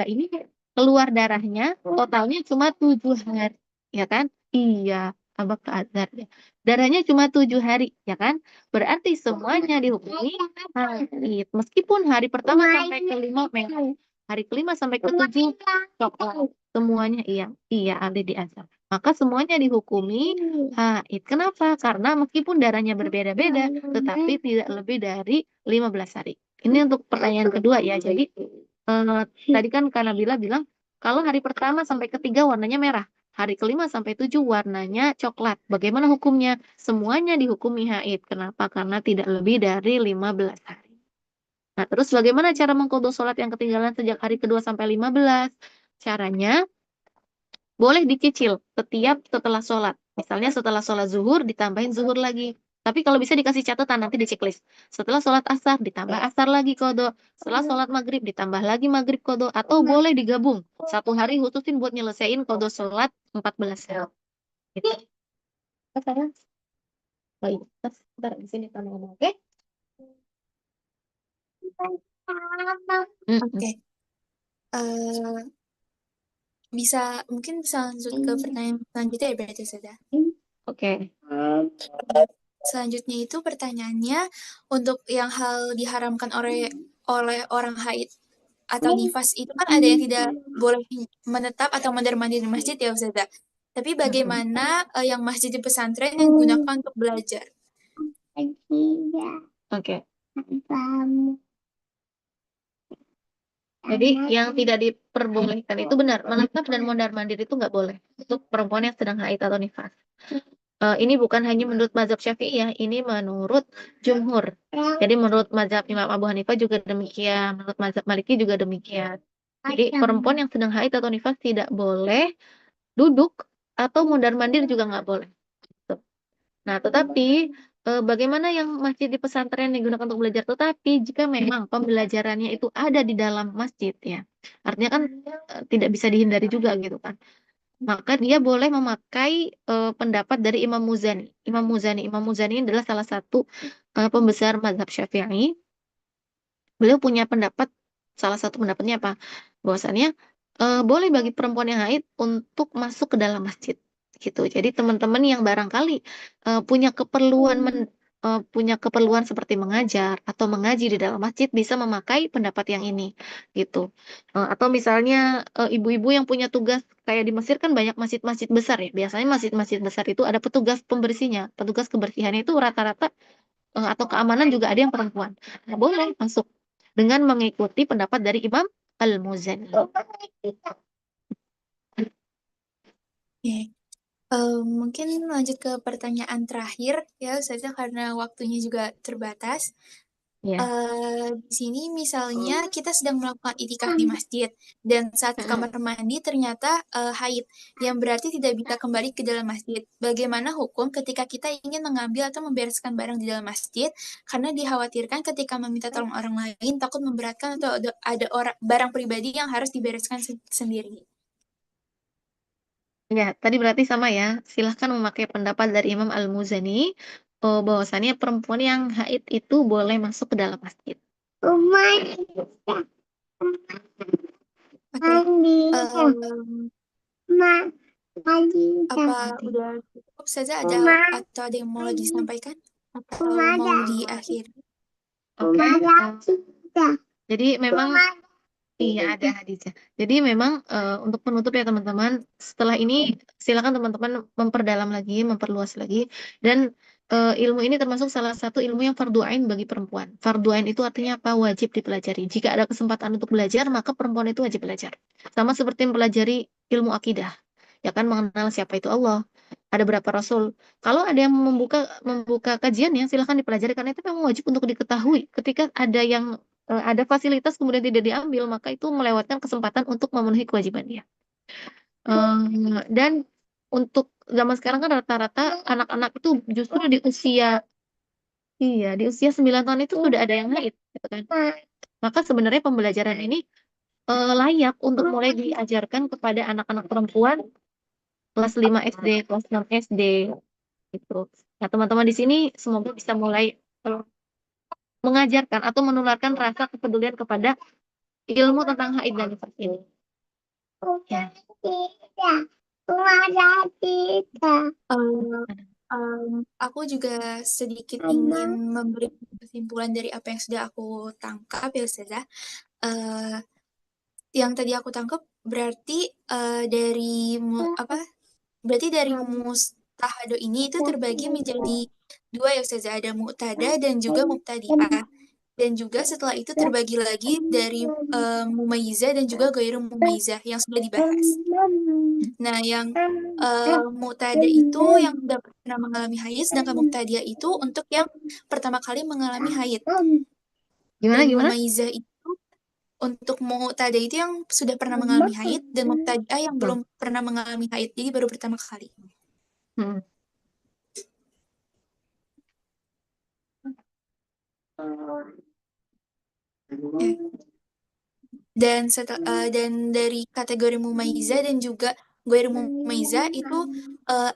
Speaker 2: ini keluar darahnya totalnya cuma 7 hari, ya kan? Iya, abang ke Azhar ya. Darahnya cuma 7 hari, ya kan? Berarti semuanya dihukumi haid. Meskipun hari pertama sampai kelima merah, hari kelima sampai ketujuh coklat, semuanya iya ada di Azhar. Maka semuanya dihukumi haid. Kenapa? Karena meskipun darahnya berbeda-beda, tetapi tidak lebih dari 15 hari. Ini untuk pertanyaan kedua ya. Jadi tadi kan Kanabila bilang kalau hari pertama sampai ketiga warnanya merah, hari kelima sampai tujuh warnanya coklat. Bagaimana hukumnya? Semuanya dihukumi haid. Kenapa? Karena tidak lebih dari 15 hari. Nah, terus bagaimana cara mengqadha sholat yang ketinggalan sejak hari kedua sampai 15? Caranya boleh dicicil setiap setelah sholat. Misalnya setelah sholat zuhur ditambahin zuhur lagi. Tapi kalau bisa dikasih catatan nanti di checklist. Setelah sholat asar ditambah asar lagi kodo. Setelah sholat maghrib ditambah lagi maghrib kodo. Atau boleh digabung. Satu hari khususin buat nyelesain kodo sholat 14 hari. Gitu. Baik, ntar di sini kamu ngomong, oke?
Speaker 1: Oke. Mungkin bisa lanjut ke pertanyaan selanjutnya ya berarti sudah.
Speaker 2: Oke.
Speaker 1: Selanjutnya itu pertanyaannya untuk yang hal diharamkan oleh orang haid atau nifas itu kan ada yang tidak boleh menetap atau mondar-mandir di masjid ya Ustazah. Tapi bagaimana yang masjid di pesantren yang digunakan untuk belajar?
Speaker 2: Oke. Jadi yang tidak diperbolehkan itu benar, menetap dan mondar-mandir itu nggak boleh untuk perempuan yang sedang haid atau nifas. Ini bukan hanya menurut mazhab Syafi'i ya, ini menurut jumhur. Jadi menurut mazhab Imam Abu Hanifah juga demikian, menurut mazhab Maliki juga demikian. Jadi perempuan yang sedang haid atau nifas tidak boleh duduk atau mondar-mandir juga nggak boleh. Nah, tetapi bagaimana yang masjid di pesantren digunakan untuk belajar? Tetapi jika memang pembelajarannya itu ada di dalam masjid ya, artinya kan tidak bisa dihindari juga gitu kan. Maka dia boleh memakai pendapat dari Imam Muzani. Imam Muzani adalah salah satu pembesar mazhab Syafi'i. Beliau punya pendapat, salah satu pendapatnya apa? Bahwasannya boleh bagi perempuan yang haid untuk masuk ke dalam masjid gitu. Jadi teman-teman yang barangkali punya keperluan seperti mengajar atau mengaji di dalam masjid bisa memakai pendapat yang ini gitu. Atau misalnya ibu-ibu yang punya tugas kayak di Mesir kan banyak masjid-masjid besar ya. Biasanya masjid-masjid besar itu ada petugas pembersihnya, petugas kebersihannya itu rata-rata atau keamanan juga ada yang perempuan. Nah, boleh masuk dengan mengikuti pendapat dari Imam Al-Muzani.
Speaker 1: Oke. Mungkin lanjut ke pertanyaan terakhir ya Ustazah karena waktunya juga terbatas.
Speaker 2: Ya.
Speaker 1: Di sini misalnya kita sedang melakukan itikaf di masjid dan saat ke kamar mandi ternyata haid yang berarti tidak bisa kembali ke dalam masjid. Bagaimana hukum ketika kita ingin mengambil atau membereskan barang di dalam masjid karena dikhawatirkan ketika meminta tolong orang lain takut memberatkan atau ada barang pribadi yang harus dibereskan sendiri.
Speaker 2: Ya, tadi berarti sama ya. Silahkan memakai pendapat dari Imam Al-Muzani bahwasannya perempuan yang haid itu boleh masuk ke dalam masjid.
Speaker 1: Apa udah cukup saja atau ada yang mau lagi disampaikan atau mau diakhiri?
Speaker 2: Oke. Jadi memang iya ada hadisnya. Jadi memang untuk penutup ya teman-teman, setelah ini silakan teman-teman memperdalam lagi, memperluas lagi dan ilmu ini termasuk salah satu ilmu yang fardu ain bagi perempuan. Fardu ain itu artinya apa? Wajib dipelajari. Jika ada kesempatan untuk belajar, maka perempuan itu wajib belajar. Sama seperti mempelajari ilmu akidah. Ya kan mengenal siapa itu Allah, ada berapa rasul. Kalau ada yang membuka kajiannya, silahkan dipelajari karena itu memang wajib untuk diketahui. Ketika ada yang ada fasilitas kemudian tidak diambil, maka itu melewatkan kesempatan untuk memenuhi kewajiban dia. Dan untuk zaman sekarang kan rata-rata anak-anak itu justru di usia 9 tahun itu sudah ada yang haid, gitu kan. Maka sebenarnya pembelajaran ini layak untuk mulai diajarkan kepada anak-anak perempuan kelas 5 SD, kelas 6 SD gitu. Nah, teman-teman di sini semoga bisa mulai mengajarkan atau menularkan rasa kepedulian kepada ilmu tentang haid dan nifas ini. Ya.
Speaker 1: Aku juga sedikit ingin memberi kesimpulan dari apa yang sudah aku tangkap ya Ustazah. Yang tadi aku tangkap berarti dari mustahado ini itu terbagi menjadi dua ya Ustazah, ada mu'tada dan juga mubtadi'ah. Dan juga setelah itu terbagi lagi dari mumayyizah dan juga ghairu mumayyizah yang sudah dibahas. Nah, yang mu'tada itu yang sudah pernah mengalami haid, sedangkan mubtadi'ah itu untuk yang pertama kali mengalami haid. Dan
Speaker 2: Gimana?
Speaker 1: mumayyizah itu untuk mu'tada itu yang sudah pernah mengalami haid dan mubtadi'ah yang belum pernah mengalami haid, jadi baru pertama kali. Ya. Dan dari kategori mumayyizah dan juga ghairu mumayyizah itu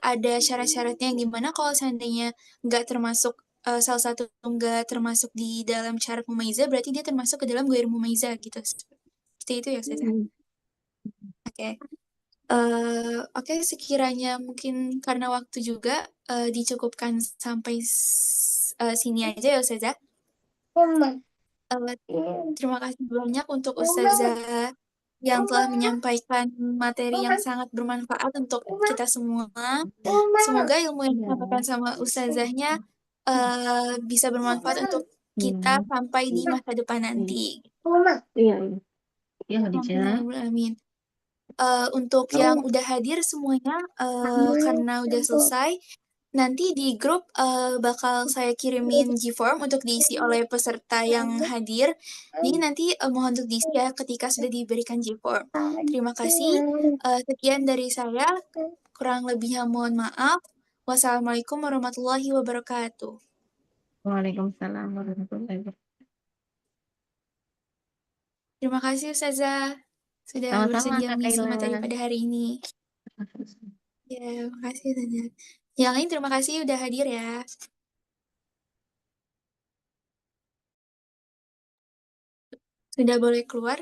Speaker 1: ada syarat-syaratnya yang gimana kalau seandainya nggak termasuk salah satu nggak termasuk di dalam syarat mumayyizah berarti dia termasuk ke dalam ghairu mumayyizah gitu. Seperti itu ya Ustazah. Oke. Oke, sekiranya mungkin karena waktu juga dicukupkan sampai sini aja ya Ustazah. Terima kasih banyak untuk Ustazah yang telah menyampaikan materi yang sangat bermanfaat untuk kita semua. Semoga ilmu yang disampaikan sama Ustazahnya bisa bermanfaat untuk kita sampai di masa depan nanti.
Speaker 2: Iya, Khadijah.
Speaker 1: Amin. Untuk yang udah hadir semuanya, karena udah selesai, nanti di grup bakal saya kirimin G-form untuk diisi oleh peserta yang hadir. Jadi nanti mohon untuk diisi ya ketika sudah diberikan G-form. Terima kasih. Sekian dari saya. Kurang lebihnya mohon maaf. Wassalamualaikum warahmatullahi wabarakatuh.
Speaker 2: Waalaikumsalam warahmatullahi wabarakatuh.
Speaker 1: Terima kasih Ustazah sudah
Speaker 2: Sama-sama,
Speaker 1: bersedia
Speaker 2: Kak
Speaker 1: mengisi
Speaker 2: Kaila.
Speaker 1: materi pada hari ini. Ya, makasih Ustazah. Yang lain terima kasih udah hadir ya. Sudah boleh keluar.